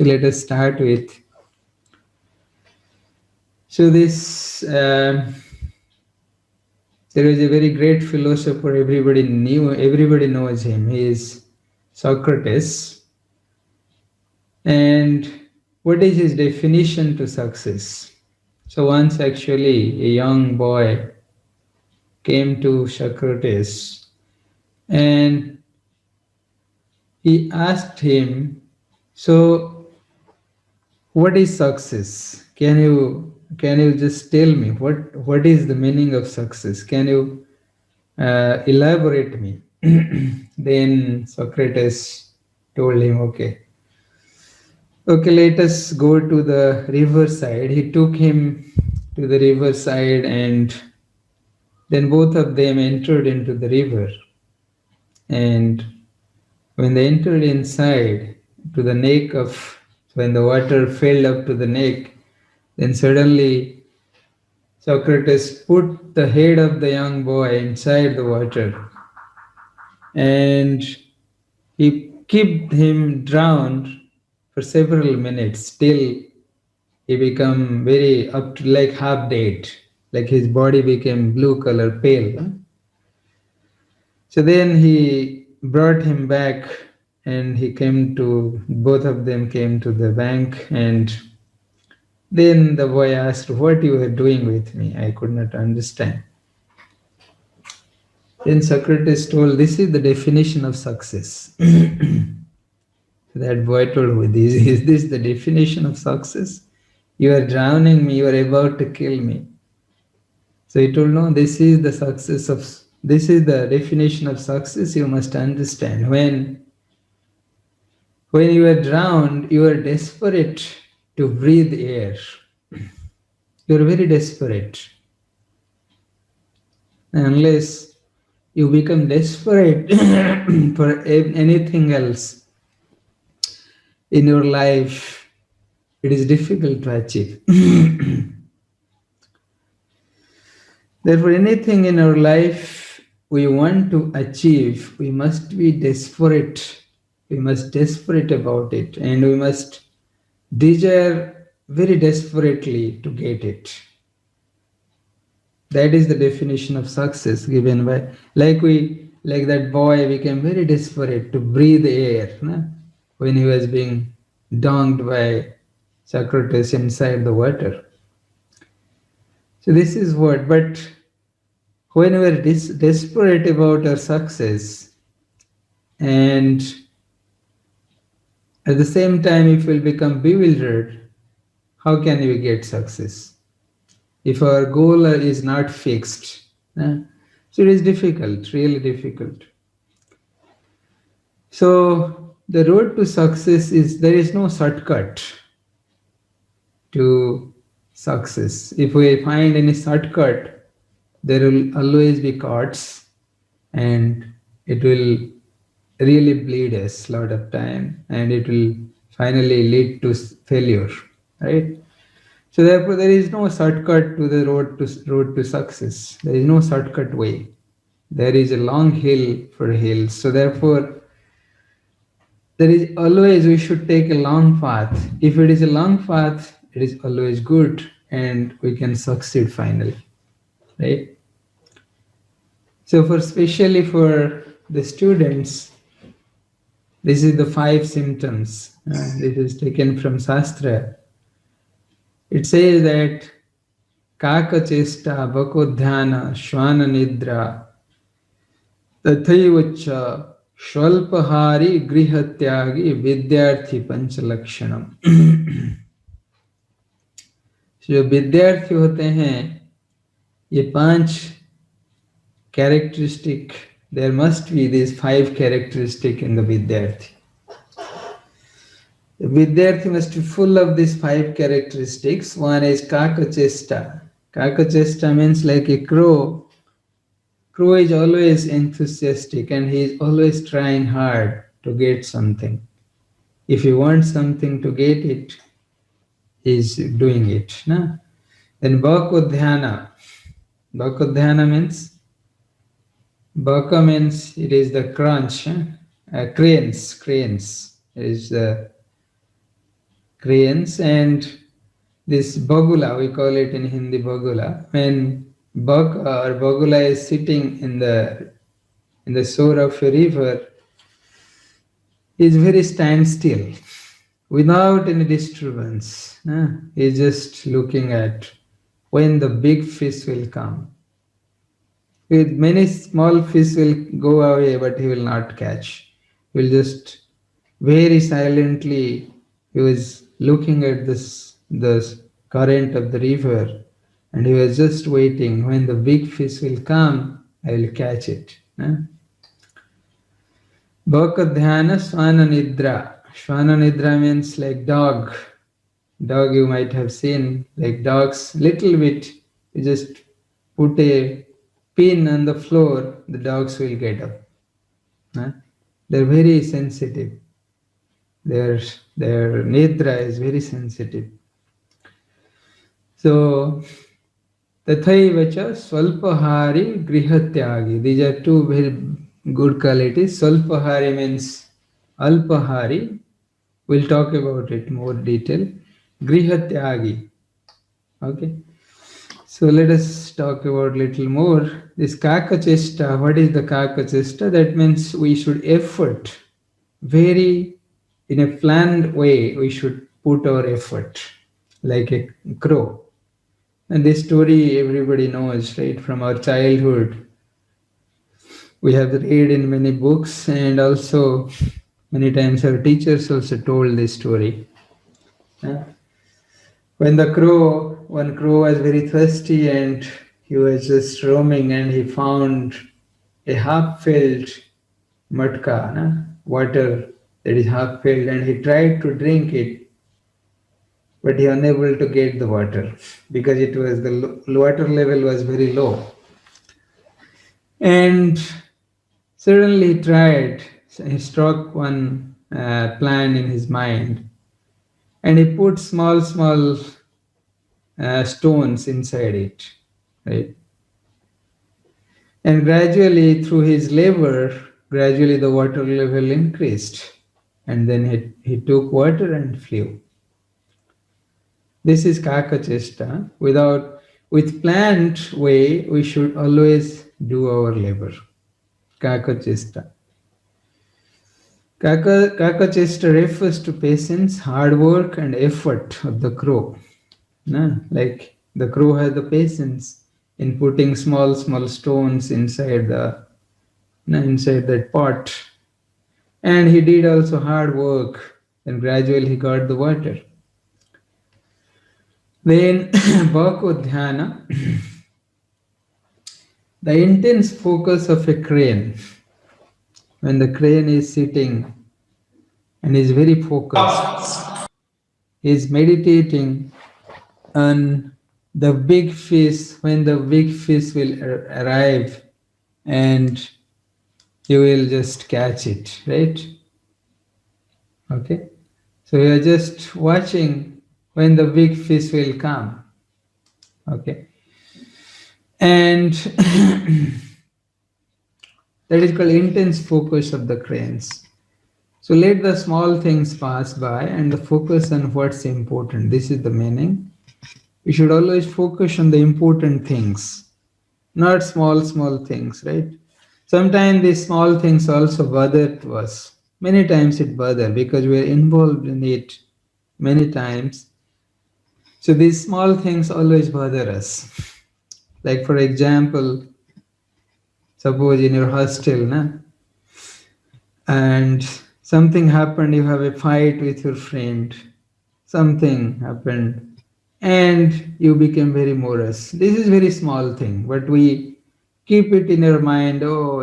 Let us start with. So this there is a very great philosopher. Everybody knows him. He is Socrates. And what is his definition to success? So once actually a young boy came to Socrates and he asked him, so what is success? Can you just tell me what is the meaning of success? Can you elaborate me? Then Socrates told him, okay, let us go to the riverside. He took him to the riverside, and then both of them entered into the river. And when they entered inside to the neck of, when the water filled up to the neck, then suddenly Socrates put the head of the young boy inside the water, and he kept him drowned for several minutes till he became very up to like half dead, like his body became blue color, pale. So then he brought him back, and both of them came to the bank, and then the boy asked, what you were doing with me? I could not understand. Then Socrates told, this is the definition of success. That boy told, is this the definition of success? You are drowning me, you are about to kill me. So he told, no, this is the definition of success. You must understand. When you are drowned, you are desperate to breathe air. You are very desperate. Unless you become desperate for anything else in your life, it is difficult to achieve. Therefore, anything in our life we want to achieve, we must be desperate. We must desperate about it, and we must desire very desperately to get it. That is the definition of success given by, like that boy became very desperate to breathe air, no? When he was being dunked by Socrates inside the water. So this is what, but when we are desperate about our success, and at the same time if we'll become bewildered, how can we get success? If our goal is not fixed, so it is difficult, really difficult. So the road to success is, there is no shortcut to success. If we find any shortcut, there will always be cuts, and it will really bleed us a lot of time, and it will finally lead to failure, right? So therefore, there is no shortcut to the road to success. There is no shortcut way. There is a long hill for hills. So therefore, there is always, we should take a long path. If it is a long path, it is always good, and we can succeed finally, right? So for especially for the students, this is the 5 symptoms. This is taken from Shastra. It says that Kaka chesta, bakodhyana, shwana nidra, tathaivacha, shvalpahari, grihatyagi, vidyarthi panchalakshanam. जो विद्यार्थी होते हैं, ये 5 characteristic, there must be these 5 characteristic in the vidyarthi. The vidyarthi must be full of these 5 characteristics. One is kakachesta. Kakachesta means like a crow. Crow is always enthusiastic, and he is always trying hard to get something. If he wants something to get it, he is doing it. No? Then bakodhyana. Bakodhyana means, baka means it is the crunch. Cranes. It is the cranes, and this bagula, we call it in Hindi bagula, when bug or bagula is sitting in the shore of a river, is very standstill without any disturbance. He's just looking at when the big fish will come. With many small fish will go away, but he will not catch. He will just very silently, he was looking at this current of the river, and he was just waiting when the big fish will come, I will catch it. Bhakadhyana Swana Nidra. Swana Nidra means like dog. Dog you might have seen, like dogs, little bit. You just put a pin on the floor, the dogs will get up. They're very sensitive. Their their nidra is very sensitive. So tathaivacha swalpahari grihatyagi. These are two very good qualities. Swalpahari means alpahari. We'll talk about it more detail. Grihatyagi. Okay. So let us talk about little more. This kakachesta. What is the kakachesta? That means we should effort very in a planned way. We should put our effort like a crow. And this story everybody knows, right? From our childhood. We have read in many books, and also many times our teachers also told this story. When one crow was very thirsty and he was just roaming, and he found a half-filled matka, water that is half-filled, and he tried to drink it, but he unable to get the water because it was the water level was very low. And suddenly he tried, he struck one plan in his mind, and he put small stones inside it, right? And gradually, through his labor, gradually the water level increased, and then he took water and flew. This is kakachesta. With planned way, we should always do our labor. Kakachesta. Kakachesta refers to patience, hard work, and effort of the crow. Like the crow has the patience in putting small stones inside that pot, and he did also hard work, and gradually he got the water. Then Bhakodhyana, the intense focus of a crane. When the crane is sitting and is very focused, he is meditating on the big fish, when the big fish will arrive, and you will just catch it, right? Okay. So you are just watching when the big fish will come. Okay. And that is called intense focus of the cranes. So let the small things pass by and the focus on what's important. This is the meaning. We should always focus on the important things, not small things, right? Sometimes these small things also bother to us. Many times it bother because we are involved in it many times. So these small things always bother us. Like for example, suppose in your hostel, and something happened, you have a fight with your friend, something happened, and you became very morose. This is very small thing, but we keep it in our mind. Oh,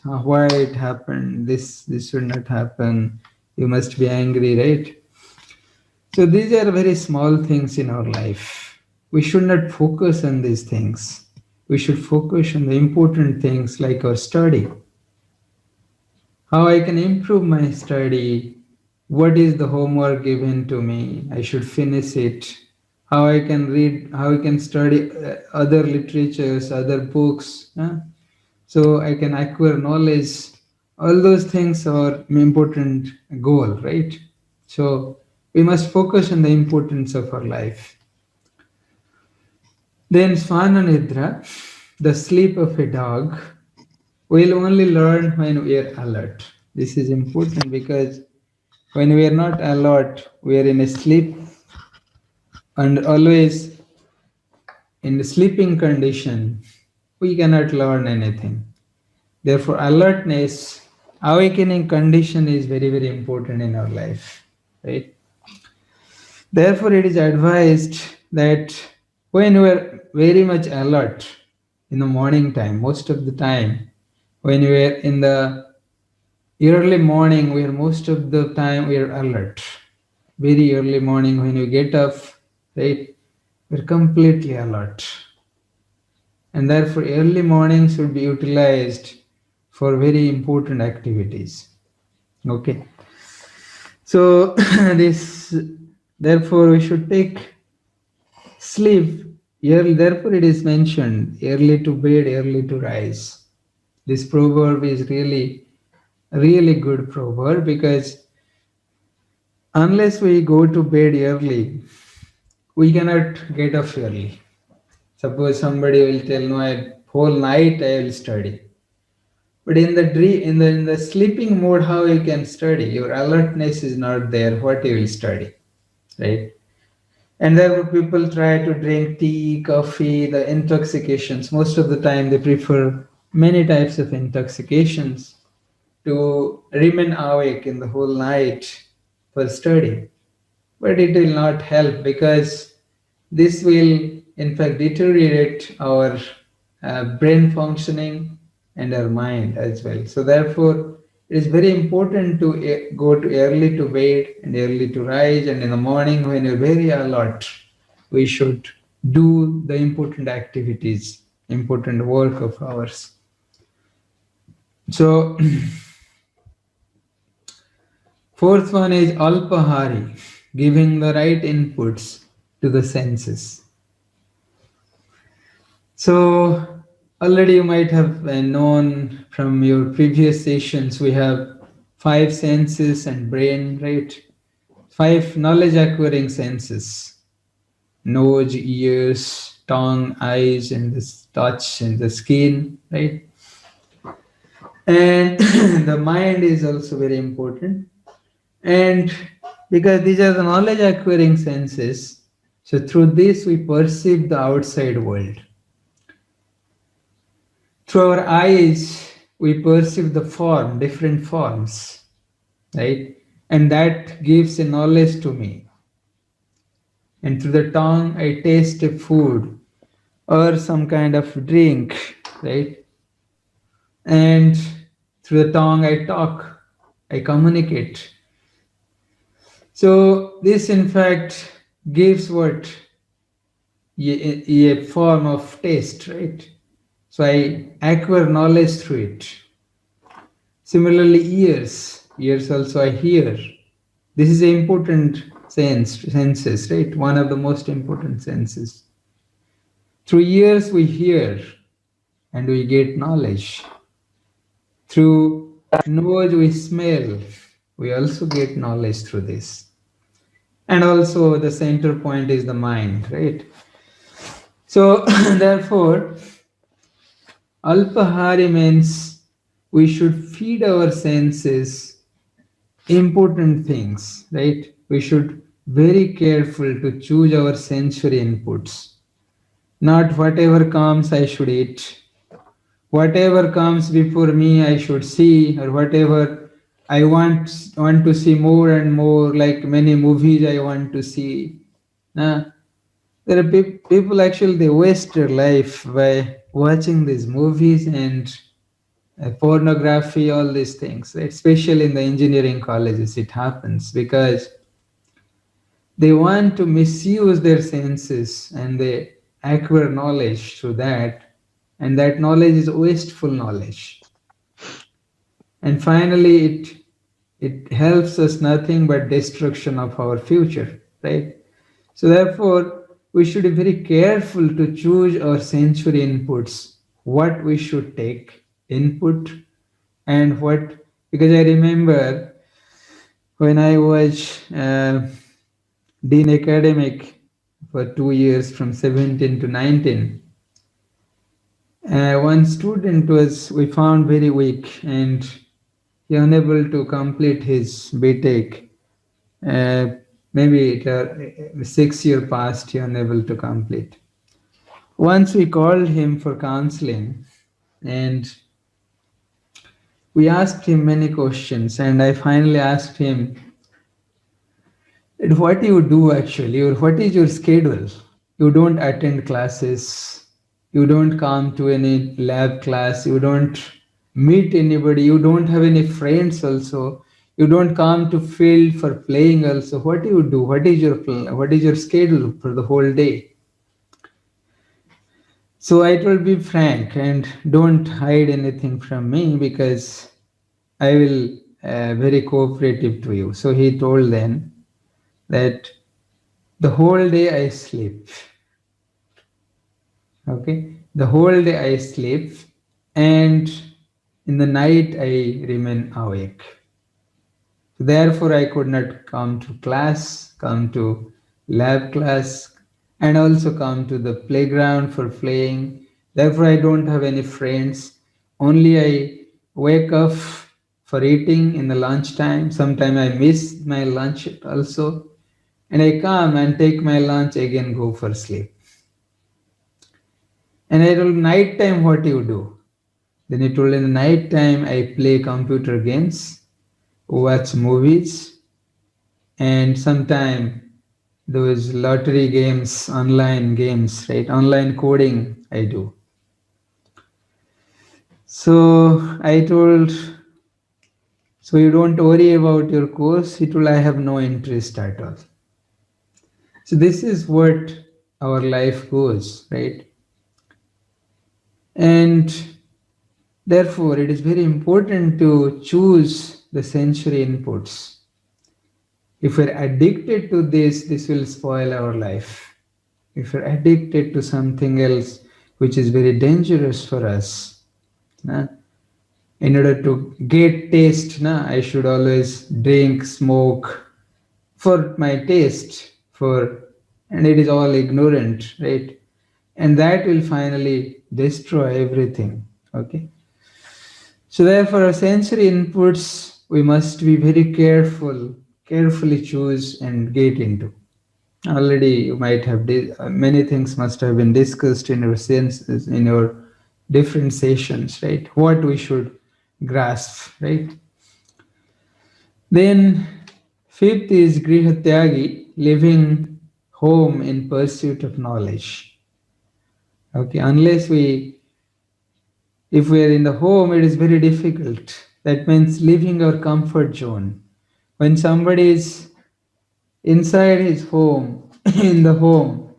why it happened? This should not happen. You must be angry, right? So these are very small things in our life. We should not focus on these things. We should focus on the important things like our study. How I can improve my study. What is the homework given to me? I should finish it. How I can read, how I can study other literatures, other books, so I can acquire knowledge. All those things are important goal, right? So We must focus on the importance of our life. Then Swananidra, the sleep of a dog, will only learn when we are alert. This is important because when we are not alert, we are in a sleep and always in the sleeping condition, we cannot learn anything. Therefore, alertness, awakening condition is very, very important in our life, right? Therefore, it is advised that when we are very much alert in the morning time, most of the time, when we are in the early morning, we are most of the time we are alert. Very early morning when you get up, right? We're completely alert. And therefore, early morning should be utilized for very important activities. Okay. So this therefore we should take sleep early. Therefore, it is mentioned early to bed, early to rise. This proverb is really, really good proverb because unless we go to bed early, we cannot get up early. Suppose somebody will tell, no, I whole night I will study. But in the dream, in the sleeping mode, how you can study? Your alertness is not there. What you will study, right? And therefore, people try to drink tea, coffee, the intoxications. Most of the time, they prefer many types of intoxications to remain awake in the whole night for study. But it will not help because this will, in fact, deteriorate our brain functioning and our mind as well. So, therefore, it is very important to go to early to bed and early to rise, and in the morning when you're very alert, we should do the important activities, important work of ours. So, fourth one is alpahari, giving the right inputs to the senses. So, already you might have known from your previous sessions, we have five senses and brain, right? Five knowledge acquiring senses: nose, ears, tongue, eyes, and the touch and the skin, right? And the mind is also very important. And because these are the knowledge acquiring senses, so through this we perceive the outside world. Through our eyes, we perceive the form, different forms, right? And that gives a knowledge to me. And through the tongue, I taste a food or some kind of drink, right? And through the tongue, I talk, I communicate. So this, in fact, gives what a form of taste, right? So I acquire knowledge through it. Similarly, ears also I hear. This is an important senses, right? One of the most important senses. Through ears we hear and we get knowledge. Through nose we smell, we also get knowledge through this. And also the center point is the mind, right? So therefore, alpahari means we should feed our senses important things, right? We should very careful to choose our sensory inputs. Not whatever comes I should eat, whatever comes before me I should see, or whatever I want to see more and more, like many movies I want to see. Nah, there are people actually they waste their life by watching these movies and pornography, all these things, right? Especially in the engineering colleges, it happens because they want to misuse their senses and they acquire knowledge through that, and that knowledge is wasteful knowledge. And finally, it helps us nothing but destruction of our future, right? So therefore, we should be very careful to choose our sensory inputs, what we should take input and what, because I remember when I was dean academic for 2 years from 17 to 19. One student was we found very weak and he unable to complete his BTech. Uh, Maybe 6 year past he unable to complete. Once we called him for counseling and we asked him many questions, and I finally asked him, what do you do actually, or what is your schedule? You don't attend classes, you don't come to any lab class, you don't meet anybody, you don't have any friends also, you don't come to field for playing also. What do you do? What is your schedule for the whole day? So I told, be frank and don't hide anything from me because I will very cooperative to you. So he told then that the whole day I sleep. Okay, the whole day I sleep, and in the night I remain awake. Therefore, I could not come to class, come to lab class, and also come to the playground for playing. Therefore, I don't have any friends. Only I wake up for eating in the lunchtime. Sometimes I miss my lunch also. And I come and take my lunch again, go for sleep. And I told, night time, what you do? Then he told, in the night time I play computer games, watch movies, and sometime those lottery games, online games, right? Online coding I do. So I told, so you don't worry about your course? He told, I have no interest at all. So this is what our life goes, right? And therefore, it is very important to choose the sensory inputs. If we're addicted to this will spoil our life. If we're addicted to something else which is very dangerous for us, nah, in order to get taste, nah, I should always drink, smoke for my taste, for, and it is all ignorant, right? And that will finally destroy everything. Okay. So therefore, our sensory inputs we must be very carefully choose and get into. Already, you might have many things must have been discussed in your senses in your different sessions, right? What we should grasp, right? Then, fifth is grihatyagi, living home in pursuit of knowledge. Okay, unless we if we are in the home, it is very difficult. That means leaving our comfort zone. When somebody is inside his home, in the home,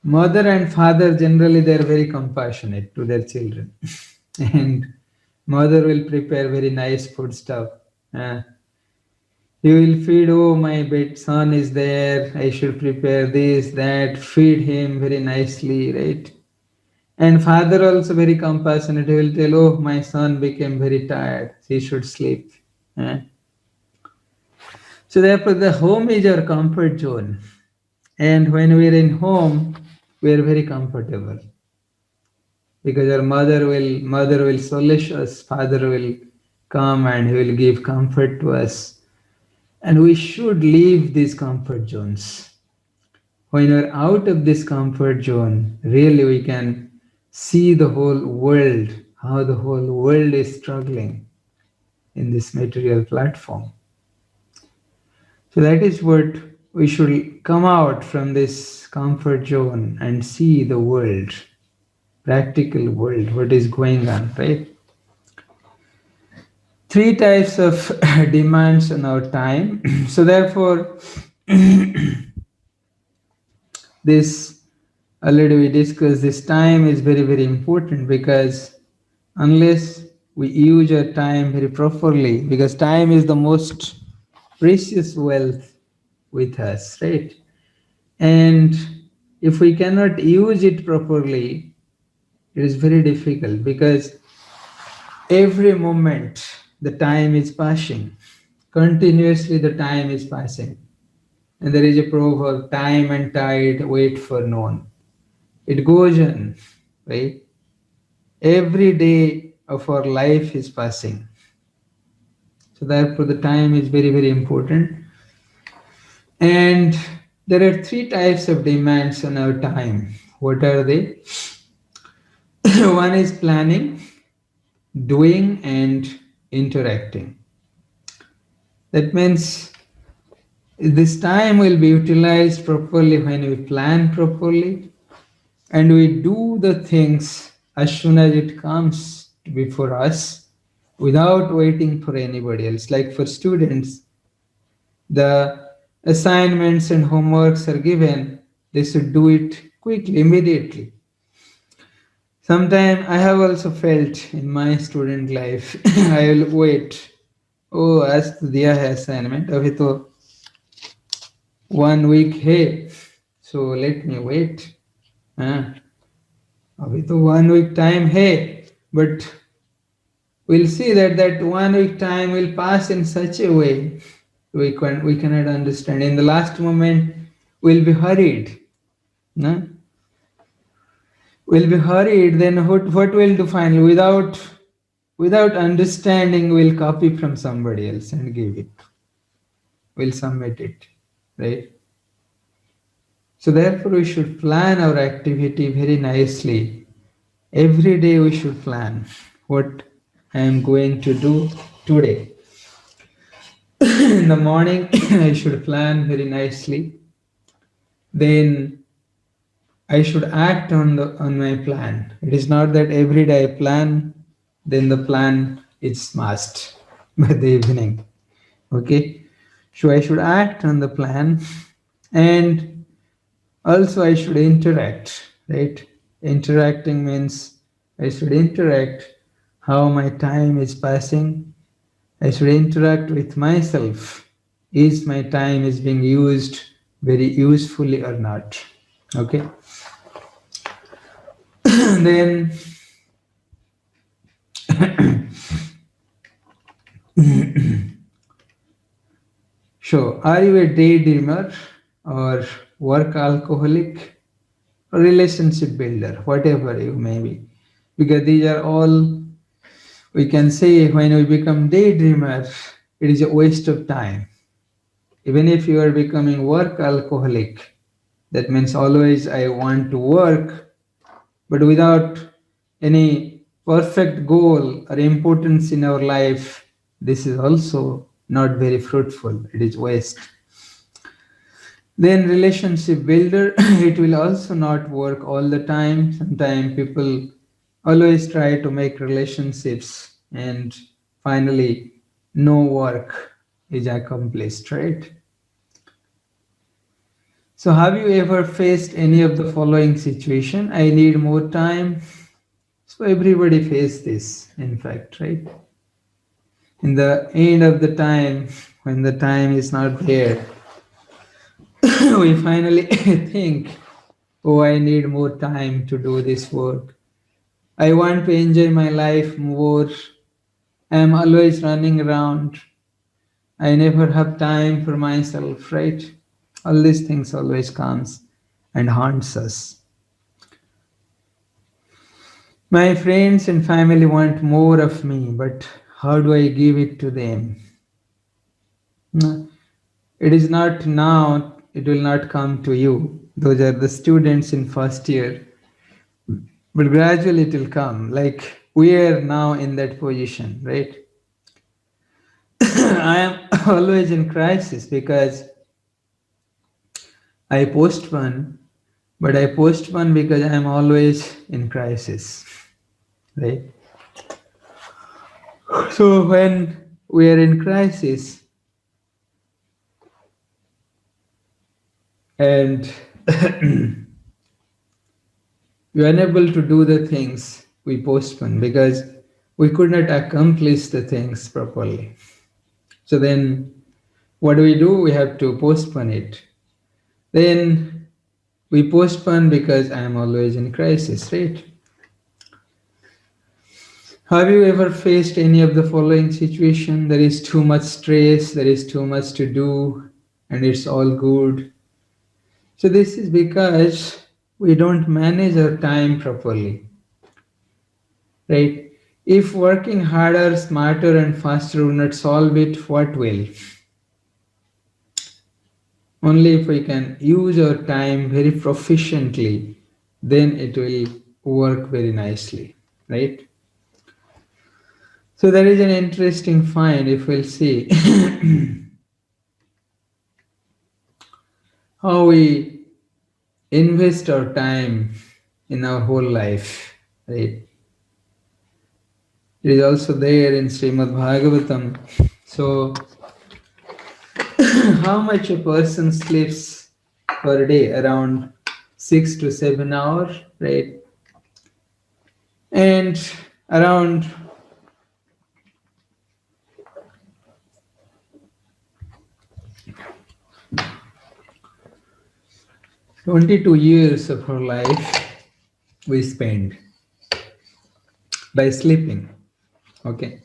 mother and father generally they are very compassionate to their children. And mother will prepare very nice food stuff. Uh, he will feed, oh, my bed son is there, I should prepare this, that, feed him very nicely, right? And father also very compassionate. He will tell, oh, my son became very tired. He should sleep. Eh? So therefore, the home is our comfort zone. And when we are in home, we are very comfortable because our mother will solace us, father will come and he will give comfort to us. And we should leave these comfort zones. When we're out of this comfort zone, really we can see the whole world, how the whole world is struggling in this material platform. So that is what we should come out from this comfort zone and see the world, practical world, what is going on, right? Three types of demands on our time. So therefore, this already we discussed, this time is very important because unless we use our time very properly, because time is the most precious wealth with us, right? And if we cannot use it properly, it is very difficult because every moment the time is passing, continuously the time is passing. And there is a proverb, time and tide wait for none. It goes on, right? Every day of our life is passing. So therefore the time is very, very important. And there are three types of demands on our time. What are they? One is planning, doing, and interacting. That means this time will be utilized properly when we plan properly and we do the things as soon as it comes before us without waiting for anybody else. Like for students, the assignments and homeworks are given, they should do it quickly, immediately. Sometimes I have also felt in my student life, I will wait. Oh, आज तो दिया है assignment, अभी तो 1 week है, so let me wait. हाँ, अभी तो 1 week time है, but we'll see that that 1 week time will pass in such a way we cannot understand. In the last moment, we'll be hurried. No? We'll be hurried. Then what we'll do finally? Without understanding, we'll copy from somebody else and give it. We'll submit it, right? So therefore, we should plan our activity very nicely. Every day we should plan what I am going to do today. In the morning, I should plan very nicely. Then I should act on my plan. It is not that every day I plan, then the plan is smashed by the evening. Okay, so I should act on the plan, and also I should interact. Right, interacting means I should interact how my time is passing. I should interact with myself. Is my time is being used very usefully or not? Okay. Then so are you a daydreamer or work alcoholic or relationship builder, whatever you may be? Because these are all, we can say, when we become daydreamer, it is a waste of time. Even if you are becoming work alcoholic, that means always I want to work, but without any perfect goal or importance in our life, this is also not very fruitful. It is waste. Then relationship builder, it will also not work all the time. Sometimes people always try to make relationships and finally no work is accomplished, right? So have you ever faced any of the following situation? I need more time. So everybody face this, in fact, right? In the end of the time, when the time is not there, we finally think, oh, I need more time to do this work. I want to enjoy my life more. I'm always running around. I never have time for myself, right? All these things always comes and haunts us. My friends and family want more of me, but how do I give it to them? No, it is not now, it will not come to you. Those are the students in first year. But gradually it will come. Like we are now in that position, right? I am always in crisis because I postpone, but I postpone because I am always in crisis, right? So when we are in crisis and we are unable to do the things, we postpone because we could not accomplish the things properly. So then what do? We have to postpone it. Then we postpone because I am always in crisis, right? Have you ever faced any of the following situation? There is too much stress, there is too much to do, and it's all good. So this is because we don't manage our time properly, right? If working harder, smarter, and faster will not solve it, what will? Only if we can use our time very proficiently, then it will work very nicely, right? So there is an interesting find if we'll see how we invest our time in our whole life, right? It is also there in Srimad Bhagavatam. So, how much a person sleeps per day? Around 6 to 7 hours, right? And around 22 years of our life we spend by sleeping. Okay.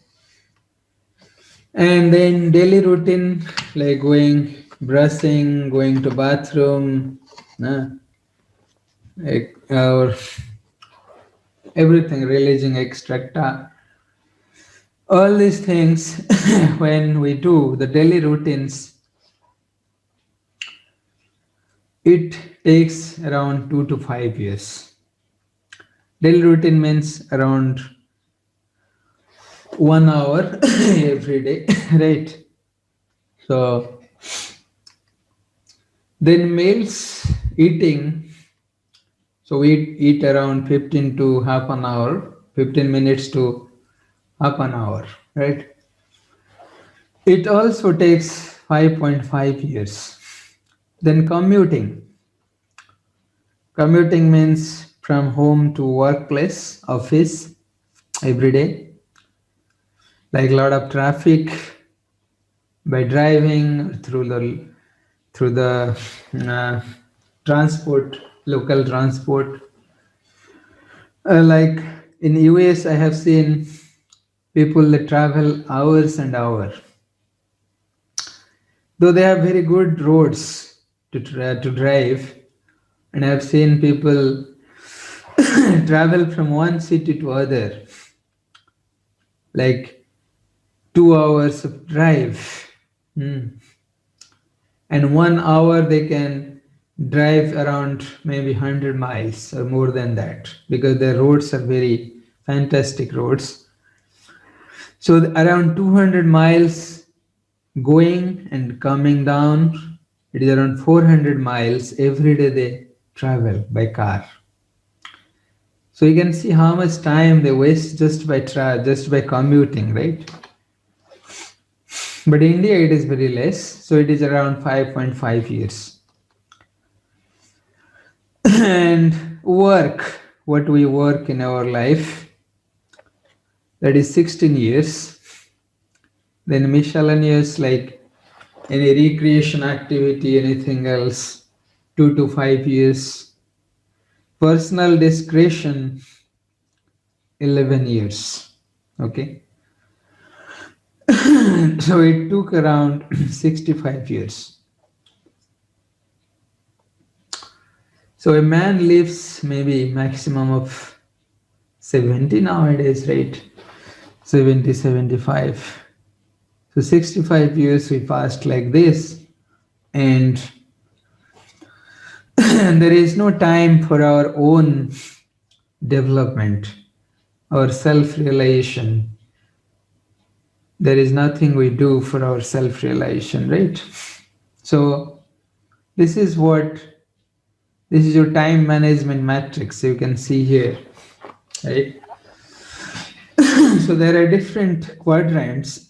And then daily routine like going, brushing, going to bathroom, uh, like, or everything, releasing extracta. All these things, when we do the daily routines, it takes around 2 to 5 years. Daily routine means around 1 hour every day, right? So then meals eating. So we eat around 15 to half an hour, 15 minutes to half an hour, right? It also takes 5.5 years. Then commuting. Commuting means from home to workplace, office every day. Like a lot of traffic by driving through the uh, transport, local transport. Like in US, I have seen people that travel hours and hours, though they have very good roads to drive. And I've seen people travel from one city to other, like 2 hours of drive. Hmm. And 1 hour they can drive around maybe 100 miles or more than that because the roads are very fantastic roads. So around 200 miles going and coming down, it is around 400 miles every day they travel by car. So you can see how much time they waste just by commuting, right? But in India it is very less, so it is around 5.5 years. And work, what we work in our life, that is 16 years. Then miscellaneous, like any recreation activity, anything else, 2 to 5 years. Personal discretion, 11 years. Okay. So it took around 65 years. So a man lives maybe maximum of 70 nowadays, right? 70, 75. So 65 years we passed like this, and there is no time for our own development, our self realization. There is nothing we do for our self realization, right? So this is what this is your time management matrix you can see here, right? So there are different quadrants.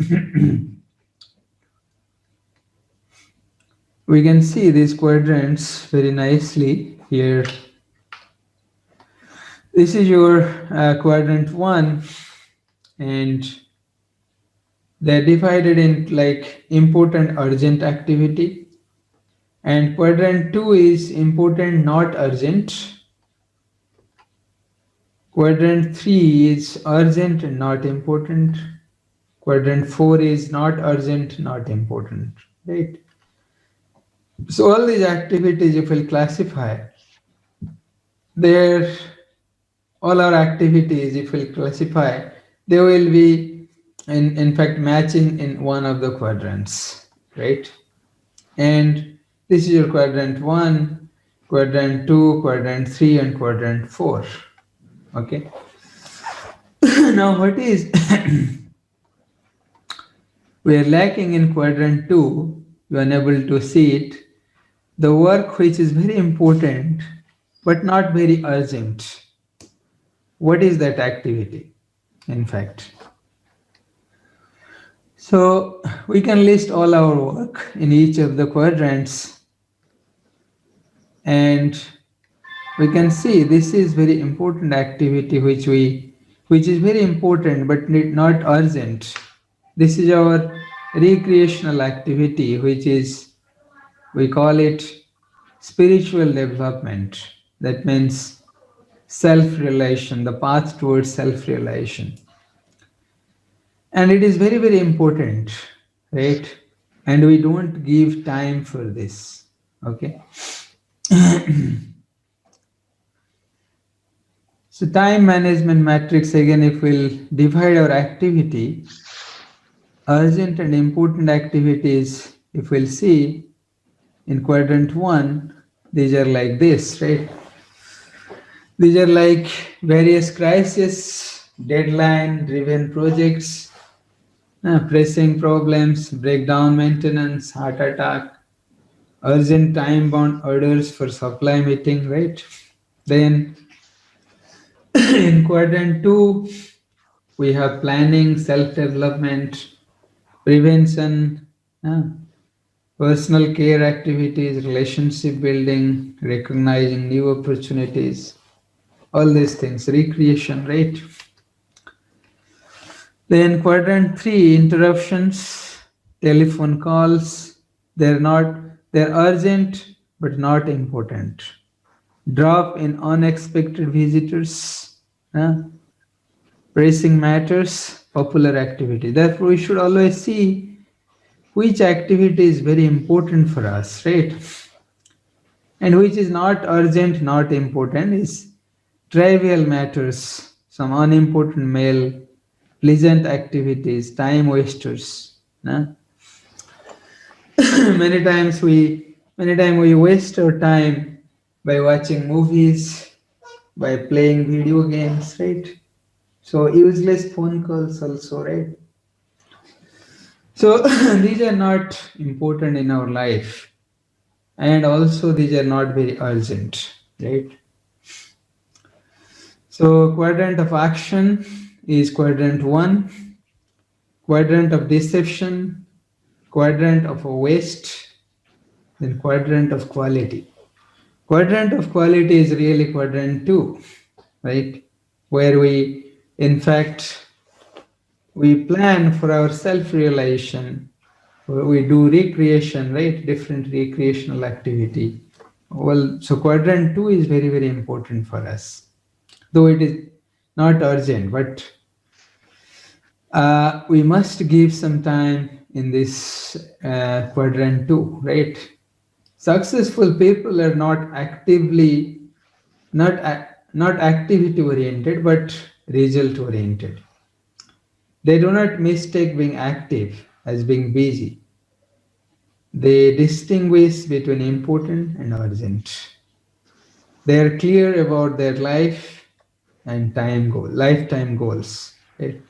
We can see these quadrants very nicely here. This is your quadrant 1, and they're divided in like important urgent activity, and quadrant 2 is important not urgent. Quadrant 3 is urgent and not important. Quadrant 4 is not urgent, not important, right? So all these activities, if we'll classify, they're all our activities, if we'll classify, they will be in fact matching in one of the quadrants, right? And this is your quadrant 1, quadrant 2, quadrant 3, and quadrant 4. Okay. Now what is we are lacking in quadrant 2, you are unable to see it, the work which is very important but not very urgent. What is that activity, in fact? So we can list all our work in each of the quadrants, and we can see this is very important activity which is very important but not urgent. This is our recreational activity, which is, we call it spiritual development. That means self realization, the path towards self realization. And it is very, very important, right? And we don't give time for this. Okay. So, time management matrix, again, if we'll divide our activity, urgent and important activities, if we'll see in quadrant 1, these are like this, right? These are like various crisis, deadline driven projects, pressing problems, breakdown maintenance, heart attack, urgent time bound orders for supply meeting, right? Then in quadrant 2, we have planning, self development, prevention, uh, personal care activities, relationship building, recognizing new opportunities, all these things, recreation, right? Then quadrant 3, interruptions, telephone calls, they're not, they're urgent but not important. Drop in unexpected visitors, uh, pressing matters, popular activity. Therefore, we should always see which activity is very important for us, right? And which is not urgent, not important, is trivial matters, some unimportant mail, pleasant activities, time wasters. Many times we waste our time by watching movies, by playing video games, right? So useless phone calls also, right? So these are not important in our life, and also these are not very urgent, right? So quadrant of action is quadrant 1, quadrant of deception, quadrant of waste, then quadrant of quality. Quadrant of quality is really quadrant 2, right? Where we, in fact, we plan for our self realization, we do recreation, right? Different recreational activity. Well, so quadrant 2 is very, very important for us, though it is not urgent, but we must give some time in this quadrant 2, right? Successful people are not activity oriented but result oriented. They do not mistake being active as being busy. They distinguish between important and urgent. They are clear about their life and lifetime goals. Right?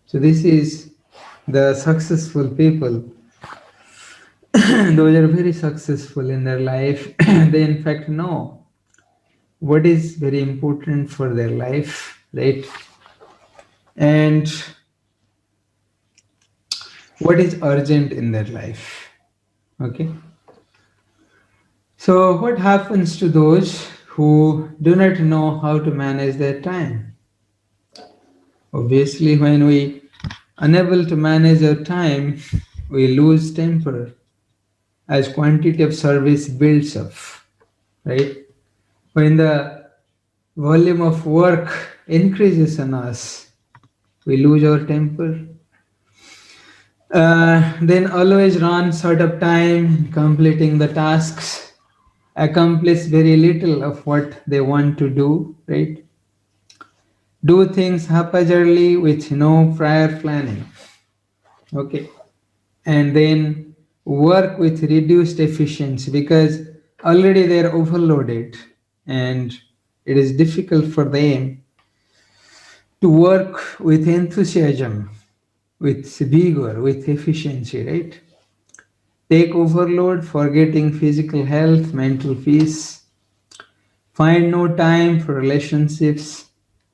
So this is the successful people. Those are very successful in their life. They in fact know what is very important for their life, right? And what is urgent in their life. Okay. So what happens to those who do not know how to manage their time? Obviously, when we unable to manage our time, we lose temper as quantity of service builds up, right? When the volume of work increases on us, we lose our temper. Then always run short of time, completing the tasks, accomplish very little of what they want to do, right? Do things haphazardly with no prior planning, okay? And then work with reduced efficiency because already they are overloaded and it is difficult for them to work with enthusiasm, with vigor, with efficiency, right? Take overload, forgetting physical health, mental peace, find no time for relationships,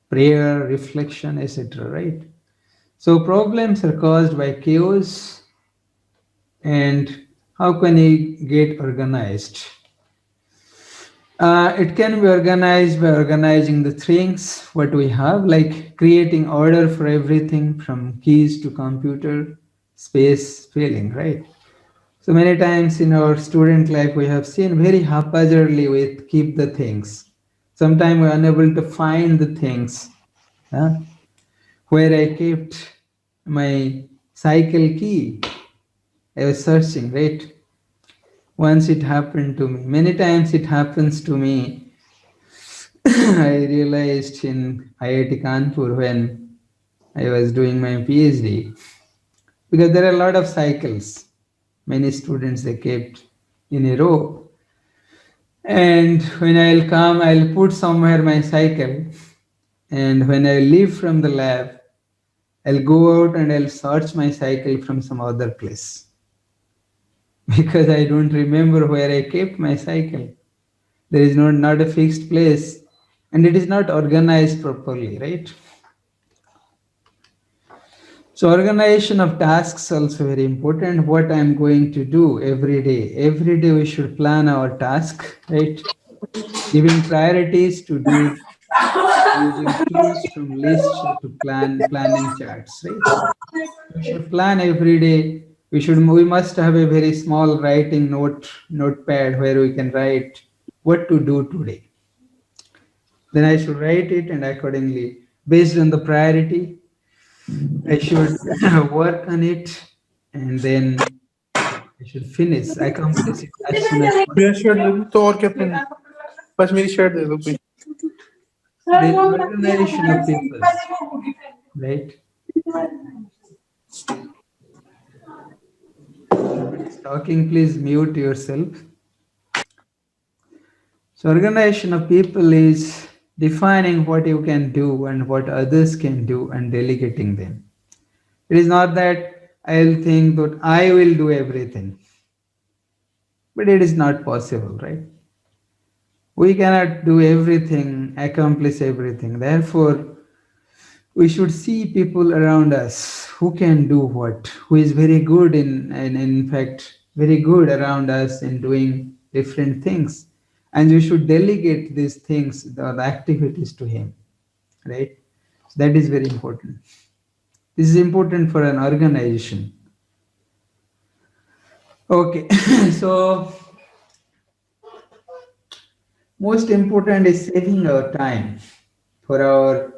prayer, reflection, etc. Right? So problems are caused by chaos, and how can you get organized? It can be organized by organizing the things what we have, like creating order for everything from keys to computer, space filling, right? So many times in our student life, we have seen very haphazardly we keep the things. Sometimes we're unable to find the things. Huh? Where I kept my cycle key, I was searching, right? Once it happened to me. Many times it happens to me. I realized in IIT Kanpur when I was doing my PhD, because there are a lot of cycles. Many students they kept in a row. And when I'll come, I'll put somewhere my cycle. And when I leave from the lab, I'll go out and I'll search my cycle from some other place because I don't remember where I kept my cycle. There is not a fixed place and it is not organized properly, right? So organization of tasks also very important. What I'm going to do every day. Every day we should plan our task, right? Giving priorities to do using tools from lists to planning charts, right? We should plan every day. We must have a very small writing notepad where we can write what to do today. Then I should write it and accordingly, based on the priority, I should work on it and then I should finish, accomplish it as soon as मेरा possible. Shirt दे दो तो और क्या पहनना है? बस मेरी shirt दे दो कोई Then organization of peoples, right? Somebody is talking, please mute yourself. So, organization of people is defining what you can do and what others can do and delegating them. It is not that I'll think that I will do everything, but it is not possible, right? We cannot do everything, accomplish everything. Therefore, we should see people around us who can do what, who is very good and in fact, very good around us in doing different things. And we should delegate these things, the activities to him, right? So that is very important. This is important for an organization. Okay, so most important is saving our time for our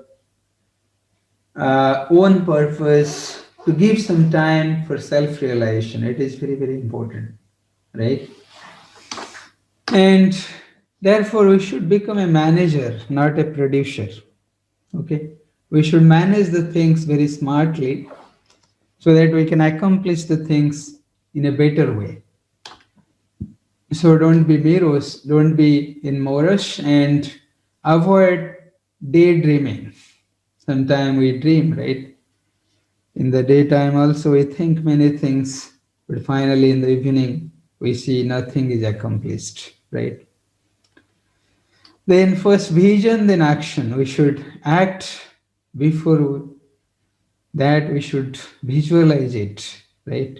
own purpose, to give some time for self realization. It is very, very important, right? And therefore, we should become a manager, not a producer. Okay? We should manage the things very smartly so that we can accomplish the things in a better way. So don't be mirrors, don't be in morush and avoid daydreaming. Sometimes we dream, right? In the daytime also we think many things, but finally in the evening we see nothing is accomplished, right? Then first vision, then action. We should act before that we should visualize it, right?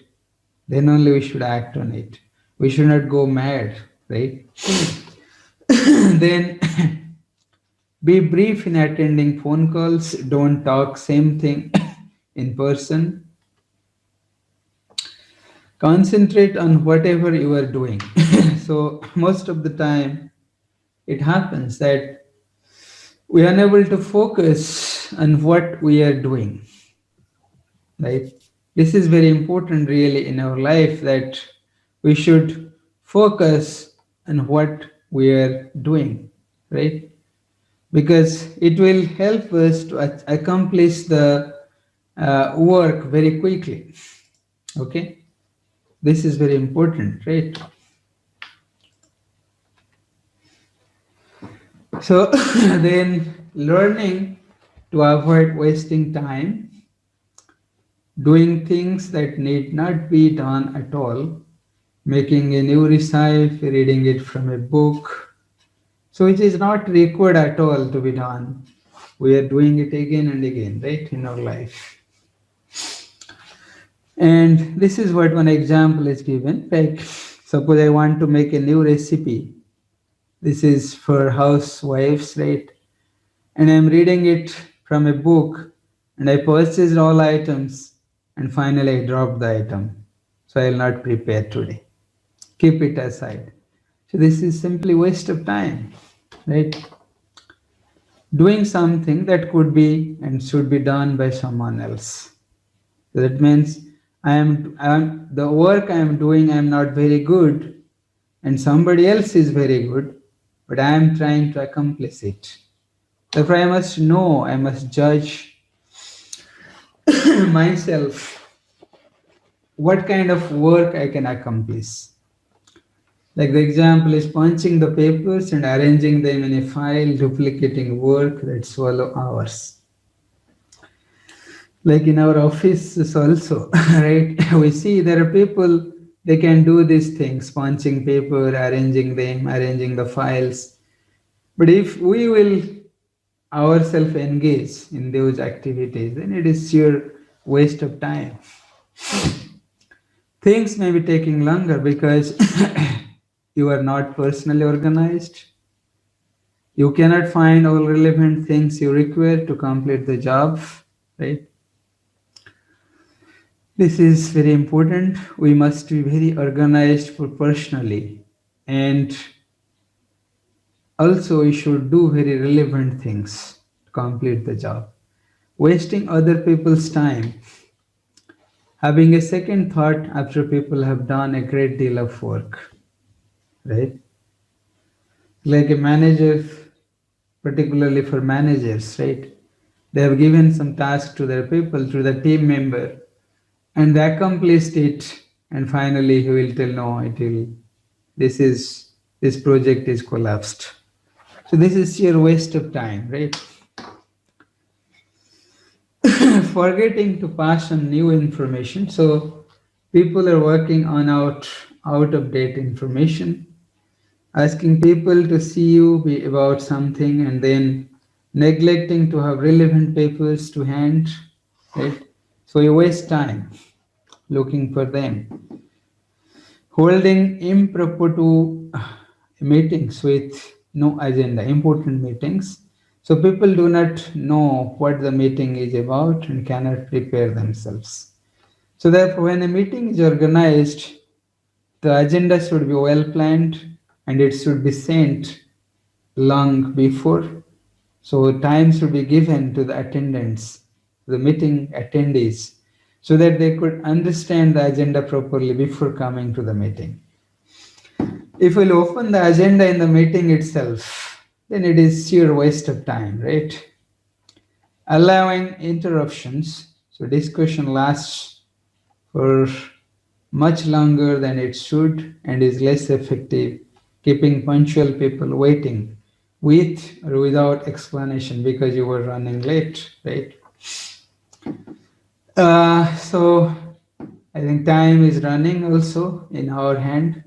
Then only we should act on it. We should not go mad, right? Then be brief in attending phone calls. Don't talk same thing in person. Concentrate on whatever you are doing. So most of the time it happens that we are unable to focus on what we are doing, right? This is very important, really, in our life that we should focus on what we are doing, right? Because it will help us to accomplish the work very quickly. Okay, this is very important, right? So, then learning to avoid wasting time doing things that need not be done at all, making a new recipe, reading it from a book. So it is not required at all to be done. We are doing it again and again, right, in our life. And this is what one example is given. Like, suppose I want to make a new recipe. This is for housewives, right? And I'm reading it from a book, and I purchased all items, and finally I dropped the item. So I will not prepare today. Keep it aside. So this is simply waste of time, right? Doing something that could be and should be done by someone else. So that means I am the work I am doing I am not very good, and somebody else is very good, but I am trying to accomplish it. Therefore, I must know, I must judge myself what kind of work I can accomplish. Like the example is punching the papers and arranging them in a file, duplicating work that swallow hours. Like in our offices also, right? We see there are people they can do these things, punching paper, arranging them, arranging the files. But if we will ourselves engage in those activities, then it is sheer waste of time. Things may be taking longer because you are not personally organized. You cannot find all relevant things you require to complete the job, right? This is very important. We must be very organized for personally, and also we should do very relevant things to complete the job. Wasting other people's time, having a second thought after people have done a great deal of work, right? Like a manager, particularly for managers, right? They have given some task to their people, to the team member, and they accomplished it, and finally he will tell, no, it will, this is, this project is collapsed. So this is sheer waste of time, right? Forgetting to pass on new information. So people are working on out of date information, asking people to see you about something, and then neglecting to have relevant papers to hand, right? So you waste time looking for them. Holding impromptu meetings with no agenda, important meetings. So people do not know what the meeting is about and cannot prepare themselves. So therefore, when a meeting is organized, the agenda should be well planned and it should be sent long before. So time should be given to the attendants, the meeting attendees, so that they could understand the agenda properly before coming to the meeting. If we'll open the agenda in the meeting itself, then it is sheer waste of time, right? Allowing interruptions, so discussion lasts for much longer than it should and is less effective, keeping punctual people waiting with or without explanation because you were running late, right? So I think time is running also in our hand.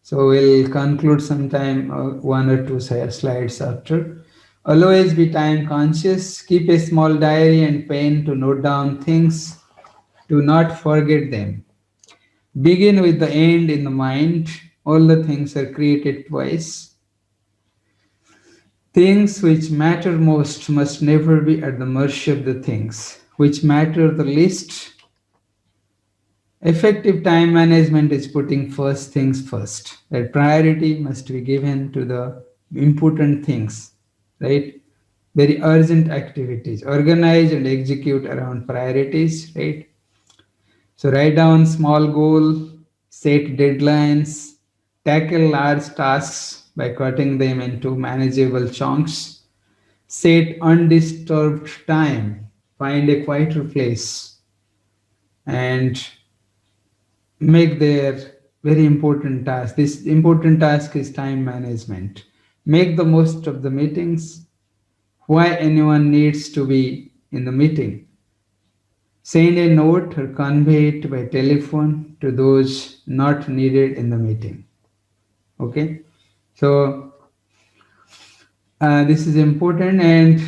So we'll conclude sometime one or two slides after. Always be time conscious. Keep a small diary and pen to note down things. Do not forget them. Begin with the end in the mind. All the things are created twice. Things which matter most must never be at the mercy of the things which matter the least. Effective time management is putting first things first. That priority must be given to the important things, right? Very urgent activities. Organize and execute around priorities, right? So write down small goal, set deadlines, tackle large tasks by cutting them into manageable chunks, set undisturbed time, find a quieter place, and make their very important task. This important task is time management. Make the most of the meetings. Why anyone needs to be in the meeting. Send a note or convey it by telephone to those not needed in the meeting. Okay, so this is important, and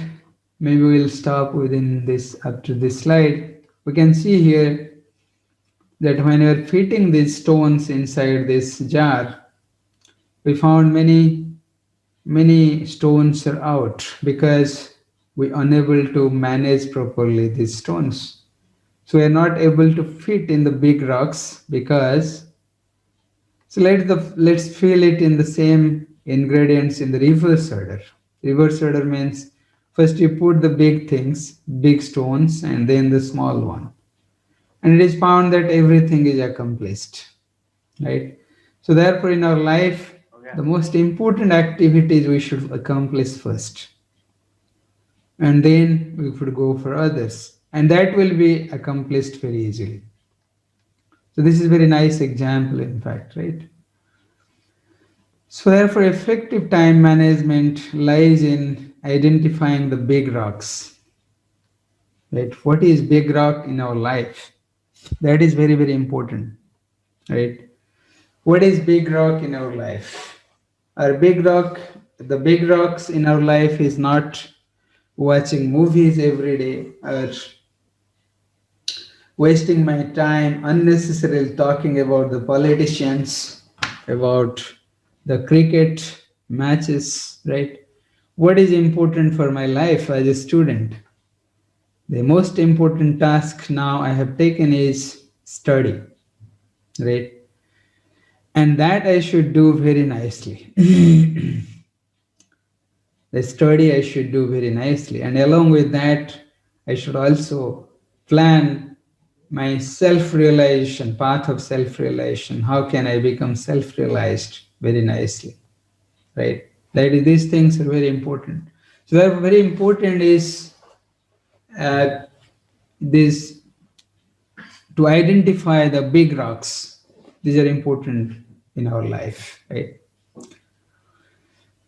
maybe we'll stop within this up to this slide. We can see here that when we are fitting these stones inside this jar, we found many stones are out because we unable to manage properly these stones. So we are not able to fit in the big rocks because, so let's fill it in the same ingredients in the reverse order. Reverse order means first you put the big things, big stones, and then the small one. And it is found that everything is accomplished, right? So therefore, in our life, the most important activities we should accomplish first, and then we should go for others, and that will be accomplished very easily. So this is very nice example, in fact, right? So therefore, effective time management lies in identifying the big rocks, right? What is big rock in our life? That is very, very important, right? What is big rock in our life? Our big rock, the big rocks in our life is not watching movies every day or wasting my time unnecessarily talking about the politicians, about the cricket matches, right? What is important for my life as a student? The most important task now I have taken is study, right? And that I should do very nicely. The study I should do very nicely. And along with that, I should also plan my self realization, path of self realization. How can I become self realized very nicely, right? That is, these things are very important. So, that very important is uh, this to identify the big rocks. These are important in our life, right?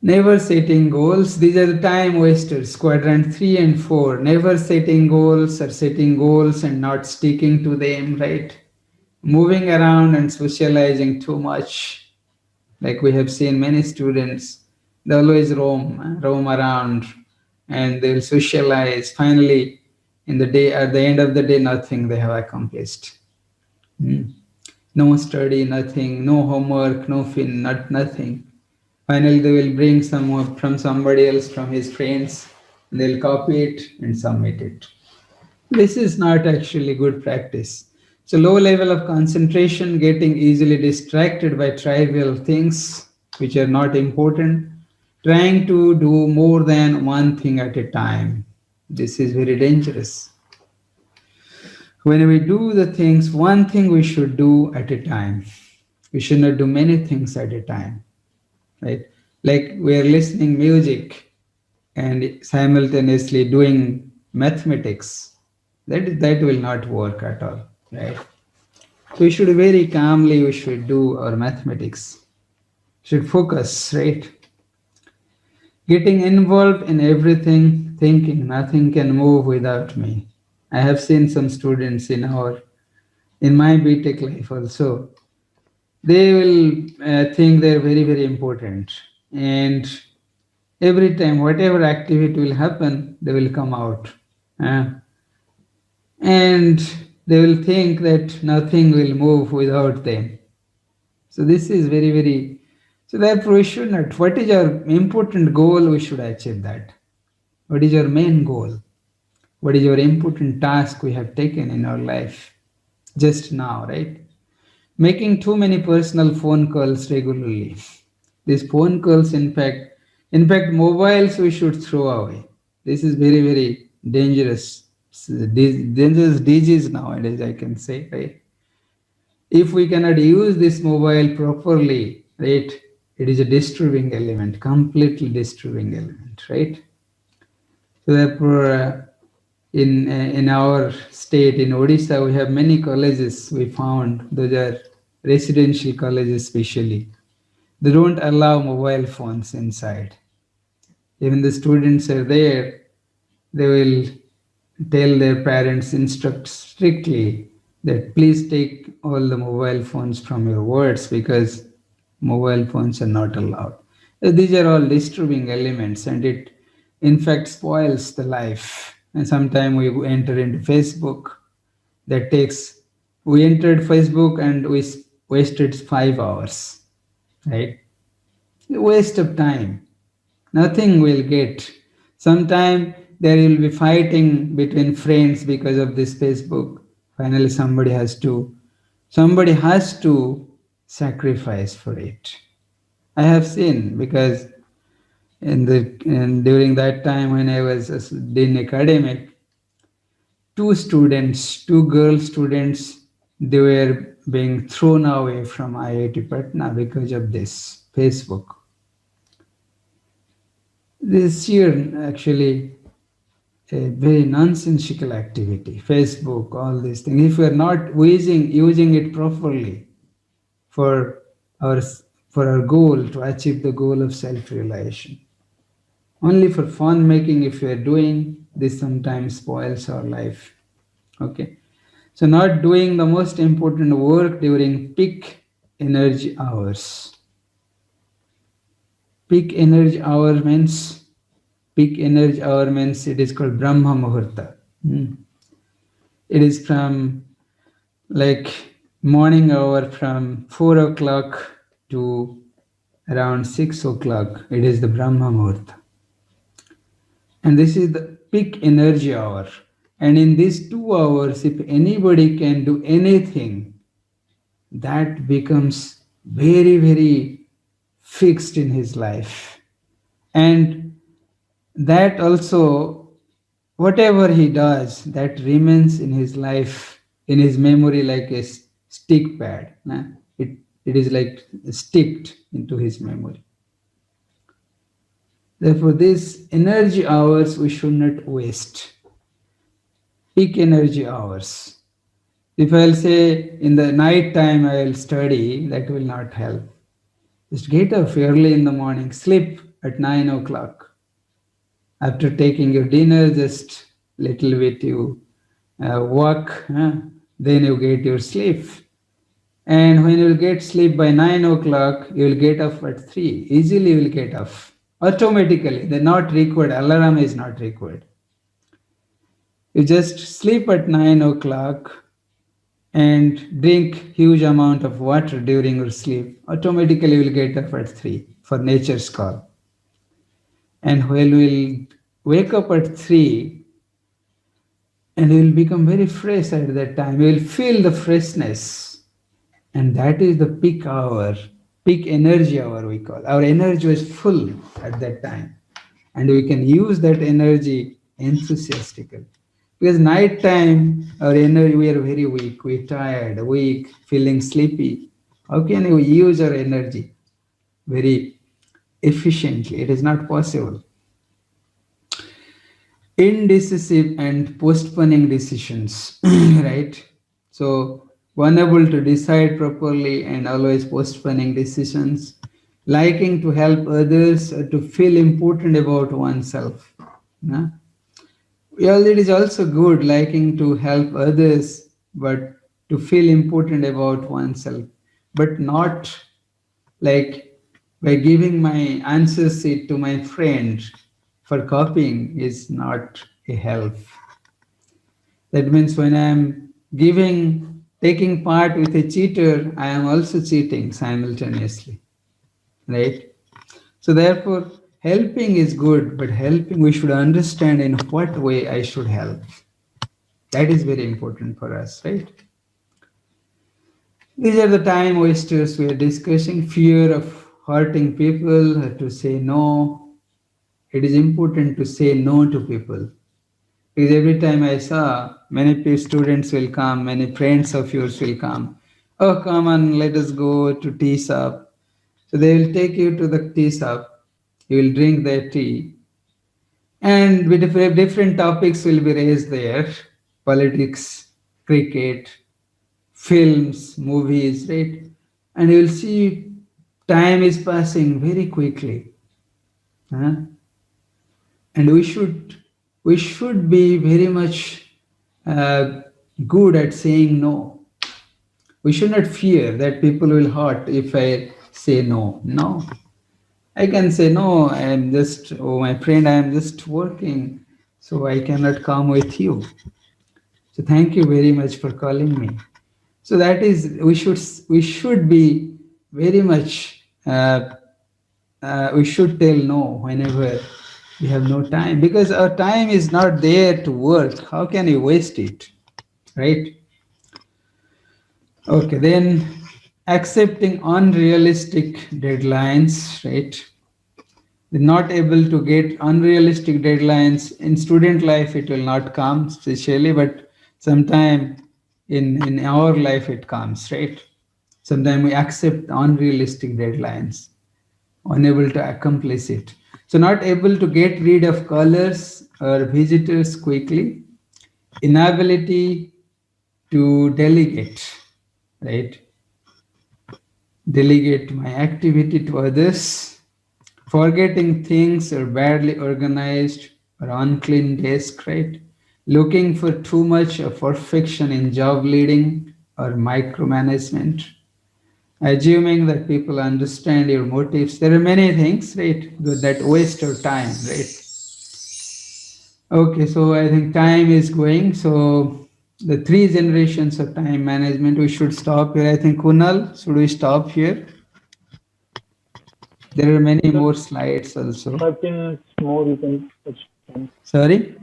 Never setting goals. These are the time wasters, quadrant 3 and 4. Never setting goals or setting goals and not sticking to them, right? Moving around and socializing too much. Like we have seen many students, they always roam around and they'll socialize. Finally, in the day, at the end of the day, nothing they have accomplished. Hmm. No study, nothing, no homework, nothing. Finally, they will bring some from somebody else, from his friends. They'll copy it and submit it. This is not actually good practice. So, low level of concentration, getting easily distracted by trivial things which are not important, trying to do more than one thing at a time. This is very dangerous. When we do the things, one thing we should do at a time. We should not do many things at a time, right? Like we are listening music and simultaneously doing mathematics. That will not work at all, right? So we should very calmly we should do our mathematics. Should focus, right? Getting involved in everything, thinking nothing can move without me. I have seen some students in my BTech life also. They will think they're very, very important. And every time, whatever activity will happen, they will come out. Uh, and they will think that nothing will move without them. So this is very, very, so therefore we should not, what is our important goal, we should achieve that. What is your main goal? What is your important task we have taken in our life just now, right? Making too many personal phone calls regularly. These phone calls, in fact, mobiles we should throw away. This is very, very dangerous. Dangerous disease nowadays, I can say, right? If we cannot use this mobile properly, right, it is a disturbing element, completely disturbing element, right? So therefore, in our state, in Odisha, we have many colleges. We found those are residential colleges, especially. They don't allow mobile phones inside. Even the students are there, they will tell their parents, instruct strictly that please take all the mobile phones from your wards because mobile phones are not allowed. These are all disturbing elements, and it in fact spoils the life. And sometimes we enter into Facebook, that takes, we entered Facebook and we wasted 5 hours, right? Waste of time, nothing will get. Sometime there will be fighting between friends because of this Facebook. Finally somebody has to sacrifice for it. I have seen, because during that time when I was in academic, two girl students, they were being thrown away from IIT Patna because of this Facebook. This year, actually, a very nonsensical activity. Facebook, all these things. If we are not using it properly for our for our goal, to achieve the goal of self-realization, only for fun making, if we are doing this, sometimes spoils our life. Okay, so not doing the most important work during peak energy hours. Peak energy hour means it is called Brahma Muhurta. Hmm. It is from like morning hour from 4 o'clock to around 6 o'clock. It is the Brahma Muhurta. And this is the peak energy hour. And in these 2 hours, if anybody can do anything, that becomes very, very fixed in his life. And that also, whatever he does, that remains in his life, in his memory, like a stick pad. It is like sticked into his memory. Therefore, these energy hours we should not waste. Peak energy hours. If I'll say in the night time I will study, that will not help. Just get up early in the morning, sleep at 9 o'clock. After taking your dinner, just little bit you walk, then you get your sleep. And when you will get sleep by 9 o'clock, you will get up at 3. Easily you will get up. Automatically. They're not required. Alarm is not required. You just sleep at 9 o'clock and drink huge amount of water during your sleep. Automatically you will get up at 3 for nature's call. And when you will wake up at 3, and you will become very fresh at that time. You will feel the freshness. And that is the peak hour, peak energy hour, we call. Our energy is full at that time. And we can use that energy enthusiastically. Because night time, our energy, we are very weak, we're tired, weak, feeling sleepy. How can we use our energy very efficiently? It is not possible. Indecisive and postponing decisions, right? So, unable to decide properly and always postponing decisions, liking to help others or to feel important about oneself. No? Well, it is also good liking to help others, but to feel important about oneself, but not like by giving my answer sheet to my friend for copying is not a help. That means when I am taking part with a cheater, I am also cheating simultaneously, right? So therefore, helping is good, but helping we should understand in what way I should help. That is very important for us, right? These are the time wasters we are discussing. Fear of hurting people, to say no. It is important to say no to people. Because every time I saw, many students will come, many friends of yours will come. Oh, come on, let us go to tea shop. So they will take you to the tea shop. You will drink their tea, and with different topics will be raised there: politics, cricket, films, movies, right? And you will see time is passing very quickly. Huh? And we should be very much uh, good at saying no. We should not fear that people will hurt if I say no. No, I can say no. I am just, oh my friend, I am just working, so I cannot come with you. So thank you very much for calling me. So that is, we should be very much. We should tell no whenever we have no time, because our time is not there to work. How can you waste it, right? Okay, then accepting unrealistic deadlines, right? Not able to get unrealistic deadlines in student life, it will not come especially, but sometime in our life it comes, right? Sometimes we accept unrealistic deadlines, unable to accomplish it. So, not able to get rid of colors or visitors quickly, inability to delegate, right? Delegate my activity to others, forgetting things or badly organized or unclean desk, right? Looking for too much of perfection in job leading or micromanagement, assuming that people understand your motives. There are many things, right, that waste your time, right? Okay, so I think time is going. So the three generations of time management, we should stop here. I think Kunal, should we stop here? There are many Just more slides also. 5 10 minutes more you can explain. Sorry?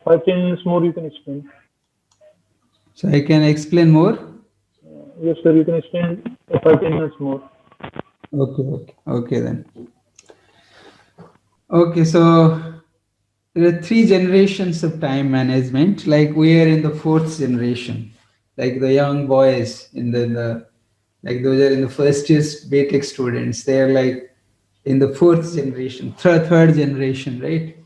5 10 minutes more you can explain. So I can explain more? Yes, sir, you can explain 5 10 minutes more. Okay, okay, okay then. Okay, so there are three generations of time management. Like we are in the fourth generation, like the young boys in the like those are in the first year BTech students. They are like in the fourth generation, third generation, right?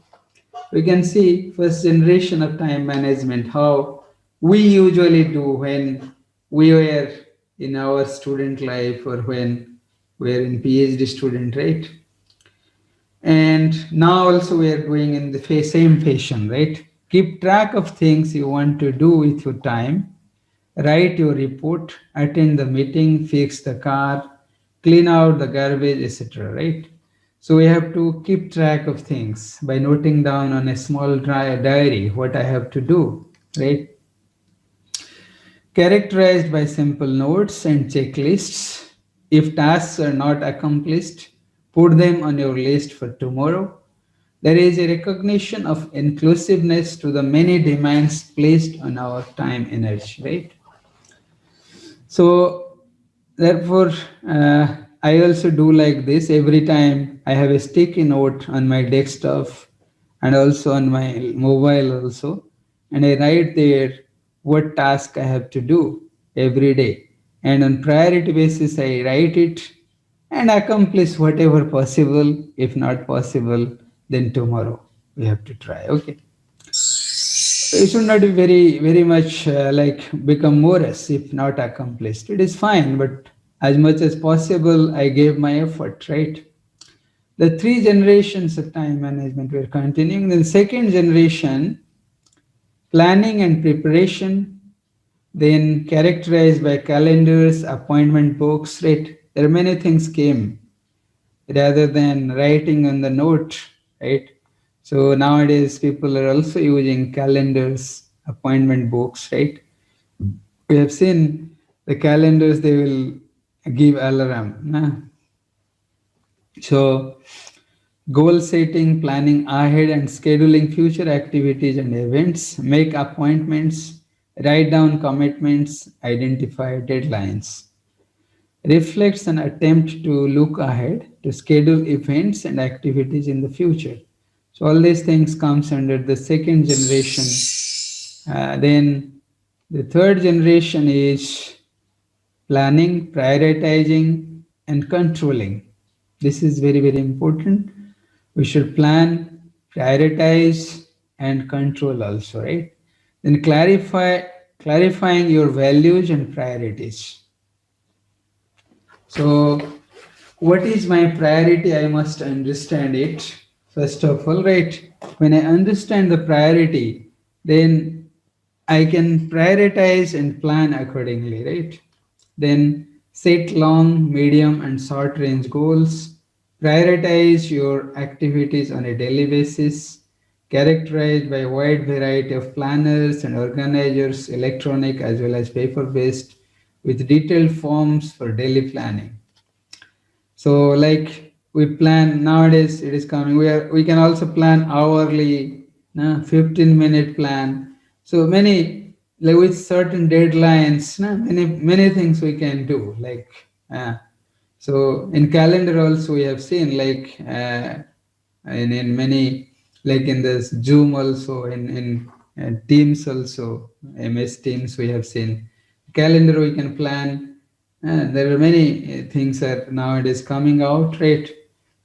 We can see first generation of time management, how we usually do when we were in our student life or when we are in PhD student, right? And now also we are going in the same fashion, right? Keep track of things you want to do with your time, write your report, attend the meeting, fix the car, clean out the garbage, etc., right? So we have to keep track of things by noting down on a small dry diary what I have to do, right? Characterized by simple notes and checklists. If tasks are not accomplished, put them on your list for tomorrow. There is a recognition of inclusiveness to the many demands placed on our time energy, right? So, therefore, I also do like this every time I have a sticky note on my desktop and also on my mobile also, and I write there what task I have to do every day, and on priority basis I write it and accomplish whatever possible. If not possible, then tomorrow we have to try. Okay, it should not be very much like become morose if not accomplished. It is fine, but as much as possible I gave my effort, right? The three generations of time management we're continuing. Then second generation, planning and preparation, then characterized by calendars, appointment books, right? There are many things came rather than writing on the note, right? So nowadays people are also using calendars, appointment books, right? We have seen the calendars, they will give alarm. Nah? So goal setting, planning ahead and scheduling future activities and events, make appointments, write down commitments, identify deadlines. Reflects an attempt to look ahead to schedule events and activities in the future. So all these things comes under the second generation. Then the third generation is planning, prioritizing, and controlling. This is very, very important. We should plan, prioritize, and control also, right? Then clarifying your values and priorities. So, what is my priority? I must understand it first of all, right? When I understand the priority, then I can prioritize and plan accordingly, right? Then set long, medium, and short range goals. Prioritize your activities on a daily basis, characterized by a wide variety of planners and organizers, electronic as well as paper based, with detailed forms for daily planning. So like we plan nowadays, it is coming. We can also plan hourly, 15-minute plan. So many like with certain deadlines, many things we can do. Like so in calendar also we have seen like in many like in this Zoom also in Teams also MS Teams we have seen calendar we can plan. There are many things that nowadays coming out, right?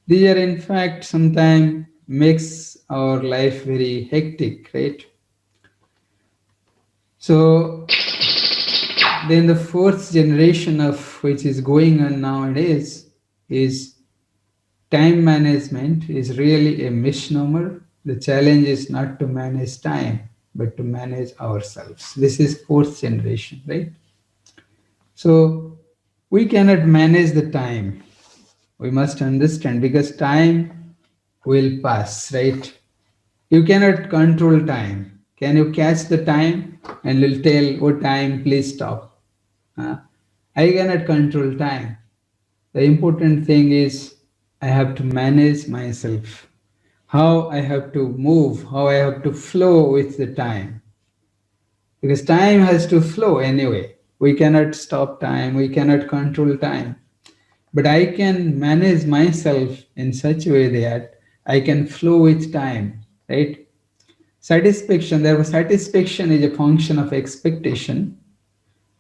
These are in fact sometimes makes our life very hectic, right? So then the fourth generation of which is going on nowadays is time management is really a misnomer. The challenge is not to manage time, but to manage ourselves. This is fourth generation, right? So we cannot manage the time. We must understand because time will pass, right? You cannot control time. Can you catch the time and will tell, oh time, please stop? I cannot control time. The important thing is I have to manage myself, how I have to move, how I have to flow with the time. Because time has to flow anyway. We cannot stop time, we cannot control time. But I can manage myself in such a way that I can flow with time, right? Satisfaction, therefore, satisfaction is a function of expectation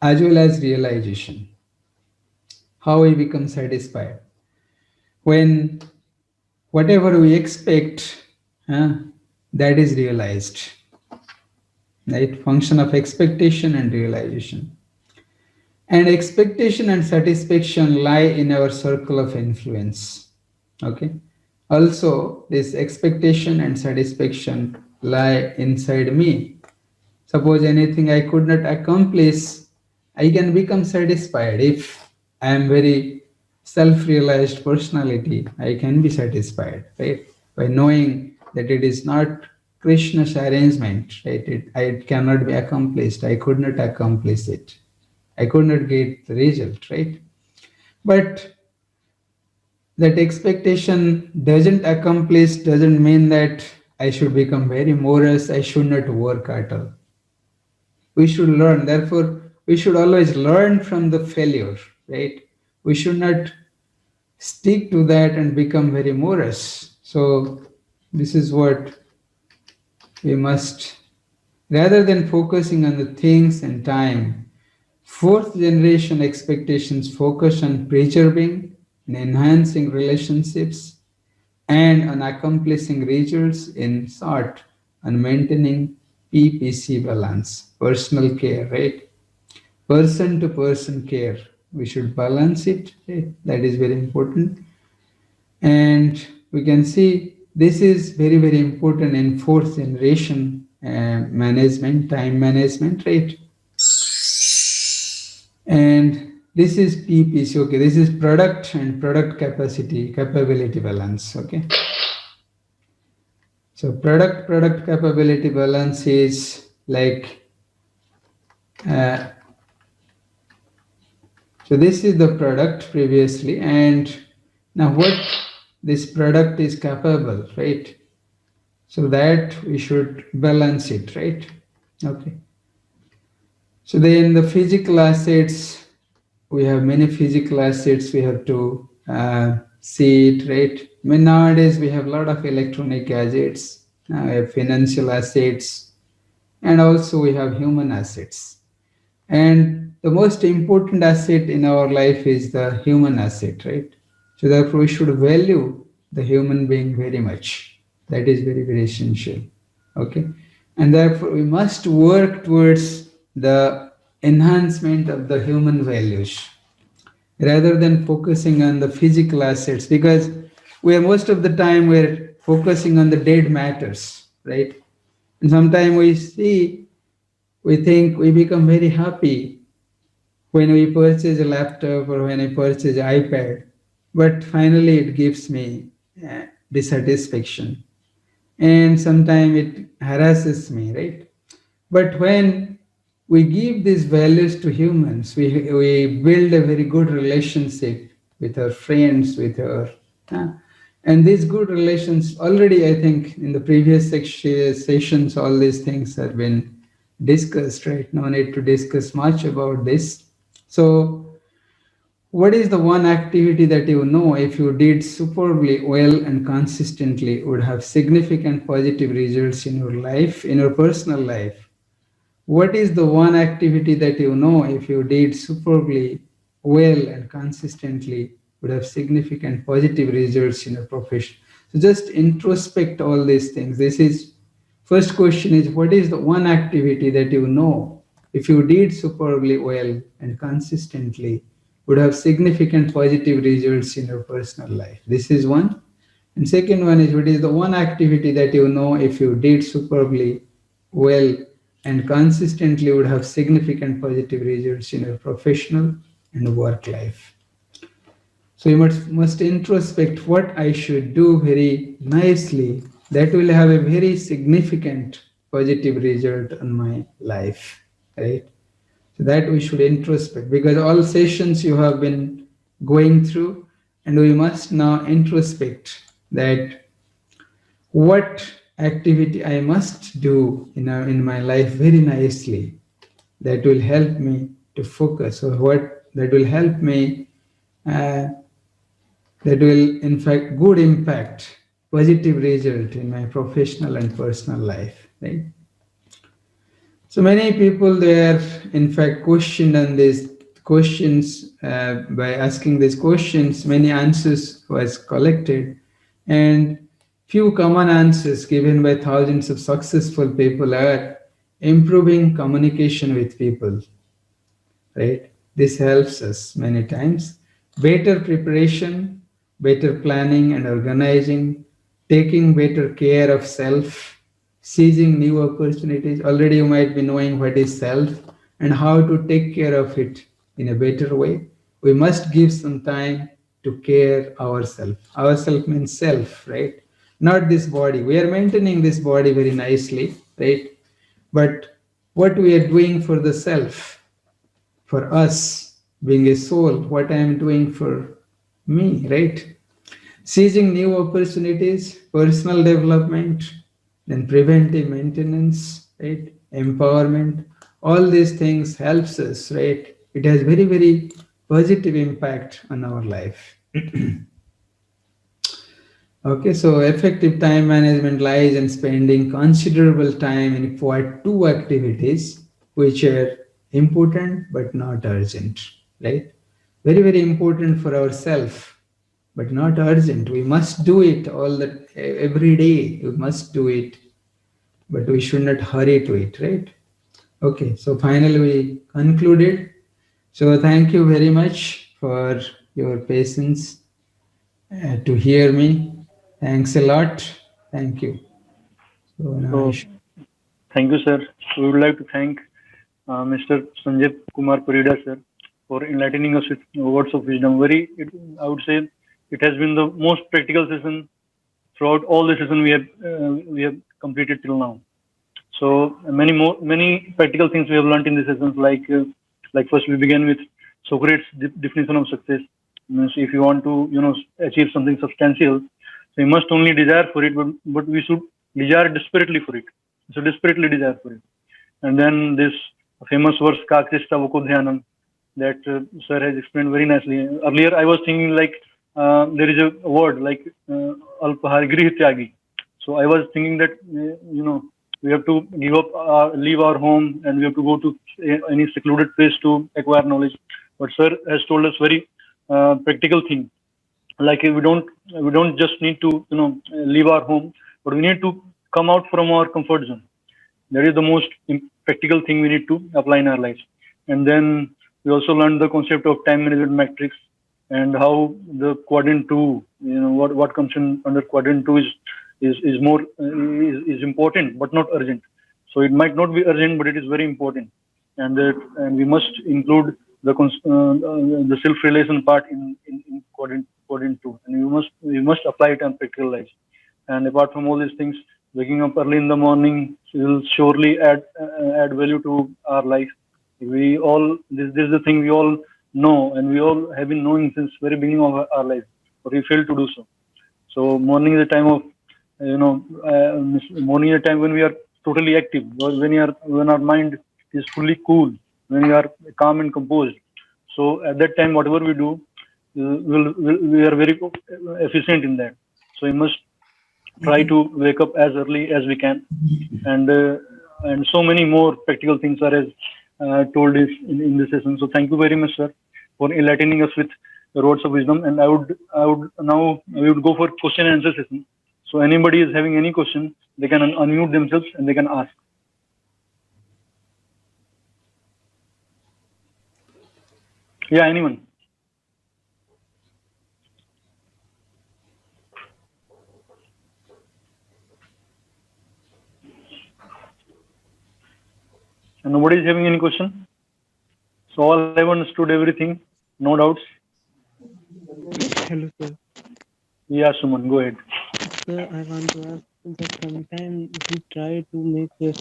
as well as realization. How we become satisfied? When whatever we expect, uh, that is realized, right? Function of expectation and realization. And expectation and satisfaction lie in our circle of influence. Okay. Also, this expectation and satisfaction lie inside me. Suppose anything I could not accomplish, I can become satisfied. If I am very self-realized personality, I can be satisfied, right? By knowing that it is not Krishna's arrangement, right? It cannot be accomplished. I could not accomplish it. I could not get the result, right? But that expectation doesn't accomplish doesn't mean that I should become very morose. I should not work at all. We should learn. Therefore, we should always learn from the failure, right? We should not stick to that and become very morose. So, this is what we must, rather than focusing on the things and time, fourth generation expectations focus on preserving and enhancing relationships and on accomplishing results in short on maintaining PPC balance, personal care, right? Person to person care. We should balance it, right? That is very important. And we can see this is very, very important in fourth generation management, time management, right? And this is PPC, okay? This is product and product capacity, capability balance, okay? So product capability balance is like, uh, so this is the product previously, and now what this product is capable, right? So that we should balance it, right? Okay. So then the physical assets, we have many physical assets we have to see it, right? I mean, nowadays we have a lot of electronic gadgets, we have financial assets, and also we have human assets. And the most important asset in our life is the human asset, right? So therefore, we should value the human being very much. That is very, very essential. Okay. And therefore, we must work towards the enhancement of the human values rather than focusing on the physical assets, because we are most of the time we're focusing on the dead matters, right? And sometimes we think we become very happy when we purchase a laptop or when I purchase an iPad, but finally it gives me dissatisfaction, and sometimes it harasses me, right? But when we give these values to humans, we build a very good relationship with our friends, with our and these good relations already, I think, in the previous sessions, all these things have been discussed, right? No need to discuss much about this. So what is the one activity that you know if you did superbly well and consistently would have significant positive results in your life, in your personal life? What is the one activity that you know if you did superbly well and consistently would have significant positive results in your profession? So just introspect all these things. This is first question is, what is the one activity that you know if you did superbly well and consistently would have significant positive results in your personal life? This is one. And second one is, what is the one activity that you know if you did superbly well and consistently would have significant positive results in your professional and work life? So you must introspect what I should do very nicely that will have a very significant positive result on my life, right? So that we should introspect, because all sessions you have been going through, and we must now introspect that what activity I must do in my life very nicely that will help me to focus, or what that will help me, uh, that will in fact good impact, positive result in my professional and personal life, right? So many people they are in fact questioned on these questions. By asking these questions, many answers was collected, and few common answers given by thousands of successful people are improving communication with people, right? This helps us many times. Better preparation, better planning and organizing, taking better care of self, seizing new opportunities. Already you might be knowing what is self and how to take care of it in a better way. We must give some time to care ourselves. Ourself means self, right? Not this body. We are maintaining this body very nicely, right? But what we are doing for the self, for us being a soul, what I am doing for me, right? Seizing new opportunities, personal development, then preventive maintenance, right? Empowerment, all these things helps us, right? It has very, very positive impact on our life. Okay, so effective time management lies in spending considerable time in for two activities which are important but not urgent, right? Very, very important for ourselves, but not urgent. We must do it every day. We must do it, but we should not hurry to it, right? Okay, so finally we concluded. So thank you very much for your patience to hear me. Thanks a lot. Thank you. So now I So, thank you, sir. We would like to thank Mr. Sanjay Kumar Parida, sir, for enlightening us with words of wisdom. I would say, it has been the most practical session throughout all the session we have completed till now. So many practical things we have learned in the sessions. Like first we began with Socrates' definition of success. Means if you want to achieve something substantial, so you must only desire for it, but we should desire desperately for it. So desperately desire for it. And then this famous verse Kakrishta Vokodhyanam that sir has explained very nicely. Earlier I was thinking like there is a word like Alpahar Grih Tyagi. So I was thinking that we have to leave our home and we have to go to any secluded place to acquire knowledge. But sir has told us very practical thing. Like we don't just need to leave our home, but we need to come out from our comfort zone. That is the most practical thing we need to apply in our lives. And then we also learned the concept of time management metrics and how the quadrant two, what comes in under quadrant two is more is important but not urgent. So it might not be urgent, but it is very important, and we must include the self-relation part in quadrant two, and we must apply it on practical life. And apart from all these things, waking up early in the morning will surely add value to our life. We all this is the thing we all know, and we all have been knowing since very beginning of our life, but we fail to do so. So morning is a time of morning is a time when we are totally active, when our mind is fully cool, when we are calm and composed. So at that time, whatever we do, we are very efficient in that. So we must try to wake up as early as we can, and so many more practical things are as told is in this session. So thank you very much, sir, for enlightening us with the words of wisdom. And I would now we would go for question and answer session. So anybody is having any question, they can unmute themselves and they can ask. Yeah, anyone. And nobody is having any question. So all have understood everything. No doubts. Hello, sir. Yeah, Suman, go ahead. Sir, I want to ask that sometimes we try to make a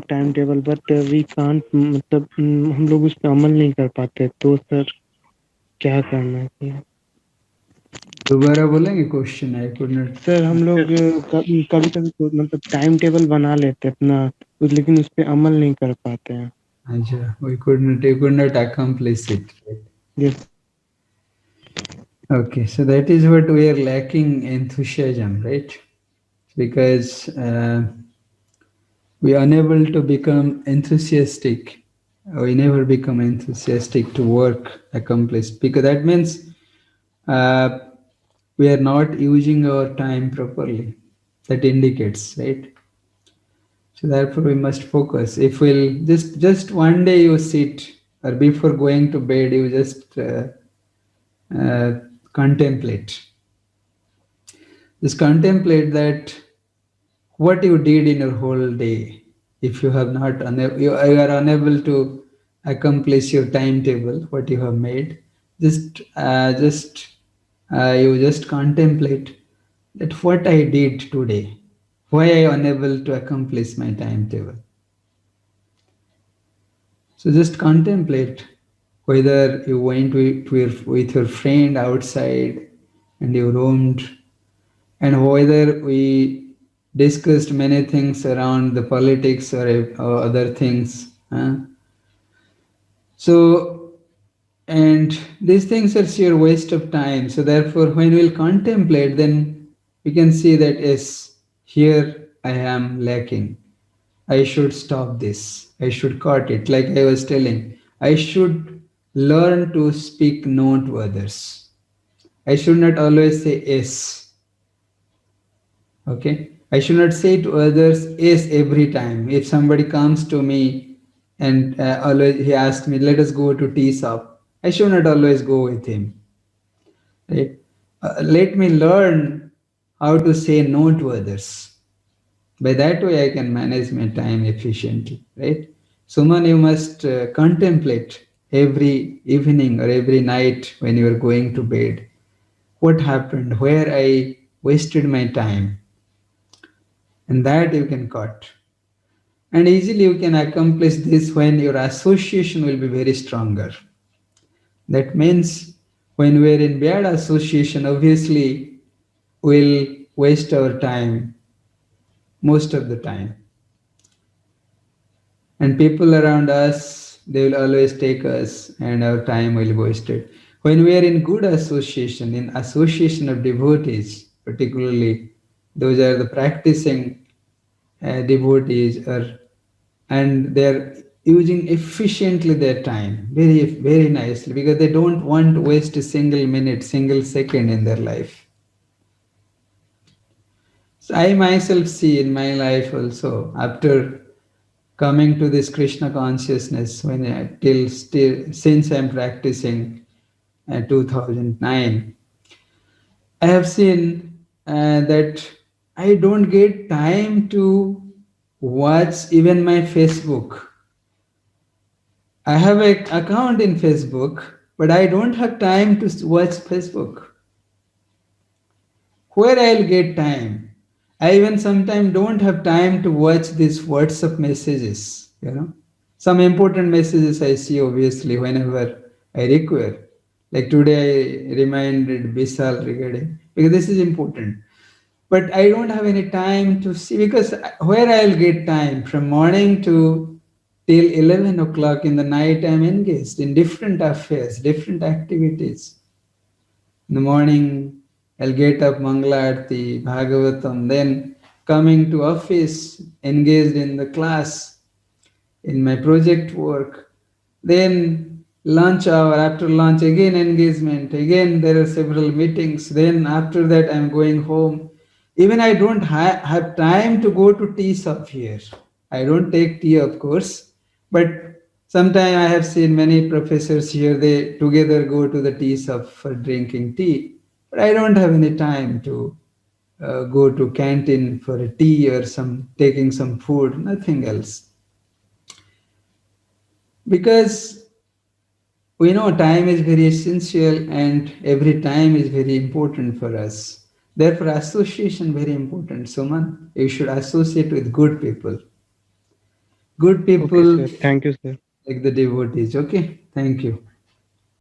timetable, but we can't. मतलब हम लोग उस पे अमल नहीं कर पाते. तो sir क्या करना चाहिए? दोबारा बोलेंगे question? I could not. Sir हम लोग कभी कभी मतलब टाइम टेबल बना लेते हैं अपना, लेकिन उस पे अमल नहीं कर पाते हैं. अच्छा, we could not accomplish it. Yes. Okay, so that is what we are lacking enthusiasm, right? Because we are unable to become enthusiastic. We never become enthusiastic to work accomplished, because that means uh, we are not using our time properly. That indicates, right? So therefore we must focus. If we'll just one day you sit, or before going to bed you just contemplate. Just contemplate that what you did in your whole day. If you have not you are unable to accomplish your timetable, what you have made, you just contemplate that what I did today, why I am unable to accomplish my timetable. So just contemplate whether you went with your friend outside and you roamed, and whether we discussed many things around the politics or other things. So, and these things are sheer waste of time. So therefore, when we'll contemplate, then we can see that yes, here I am lacking. I should stop this. I should cut it. Like I was telling, I should learn to speak no to others. I should not always say yes. Okay. I should not say to others yes every time. If somebody comes to me and always he asks me, let us go to tea shop, I should not always go with him. Right? Let me learn how to say no to others. By that way, I can manage my time efficiently, right? Suman, you must contemplate every evening or every night when you are going to bed. What happened? Where I wasted my time? And that you can cut. And easily you can accomplish this when your association will be very stronger. That means when we are in bad association, obviously we'll waste our time most of the time. And people around us, they will always take us and our time will be wasted. When we are in good association, in association of devotees, particularly those are the practicing devotees, and they're using efficiently their time very, very nicely, because they don't want to waste a single minute, single second in their life. So I myself see in my life also, after coming to this Krishna consciousness, when till still since I'm practicing 2009, I have seen that I don't get time to watch even my Facebook. I have an account in Facebook, but I don't have time to watch Facebook. Where I'll get time? I even sometimes don't have time to watch these WhatsApp messages. Some important messages I see obviously whenever I require. Like today, I reminded Bisal regarding, because this is important. But I don't have any time to see, because where I'll get time from morning to till 11 o'clock in the night, I'm engaged in different affairs, different activities. In the morning, I'll get up, Mangala Arti, Bhagavatam, then coming to office, engaged in the class, in my project work, then lunch hour, after lunch, again engagement, again there are several meetings, then after that I'm going home. Even I don't have time to go to tea shop here. I don't take tea, of course, but sometime I have seen many professors here, they together go to the tea shop for drinking tea. But I don't have any time to go to canteen for a tea or some taking some food, nothing else. Because we know time is very essential and every time is very important for us. Therefore, association very important. Suman, you should associate with good people. Good Okay, people sir. Thank you, sir. like the devotees. Okay, thank you.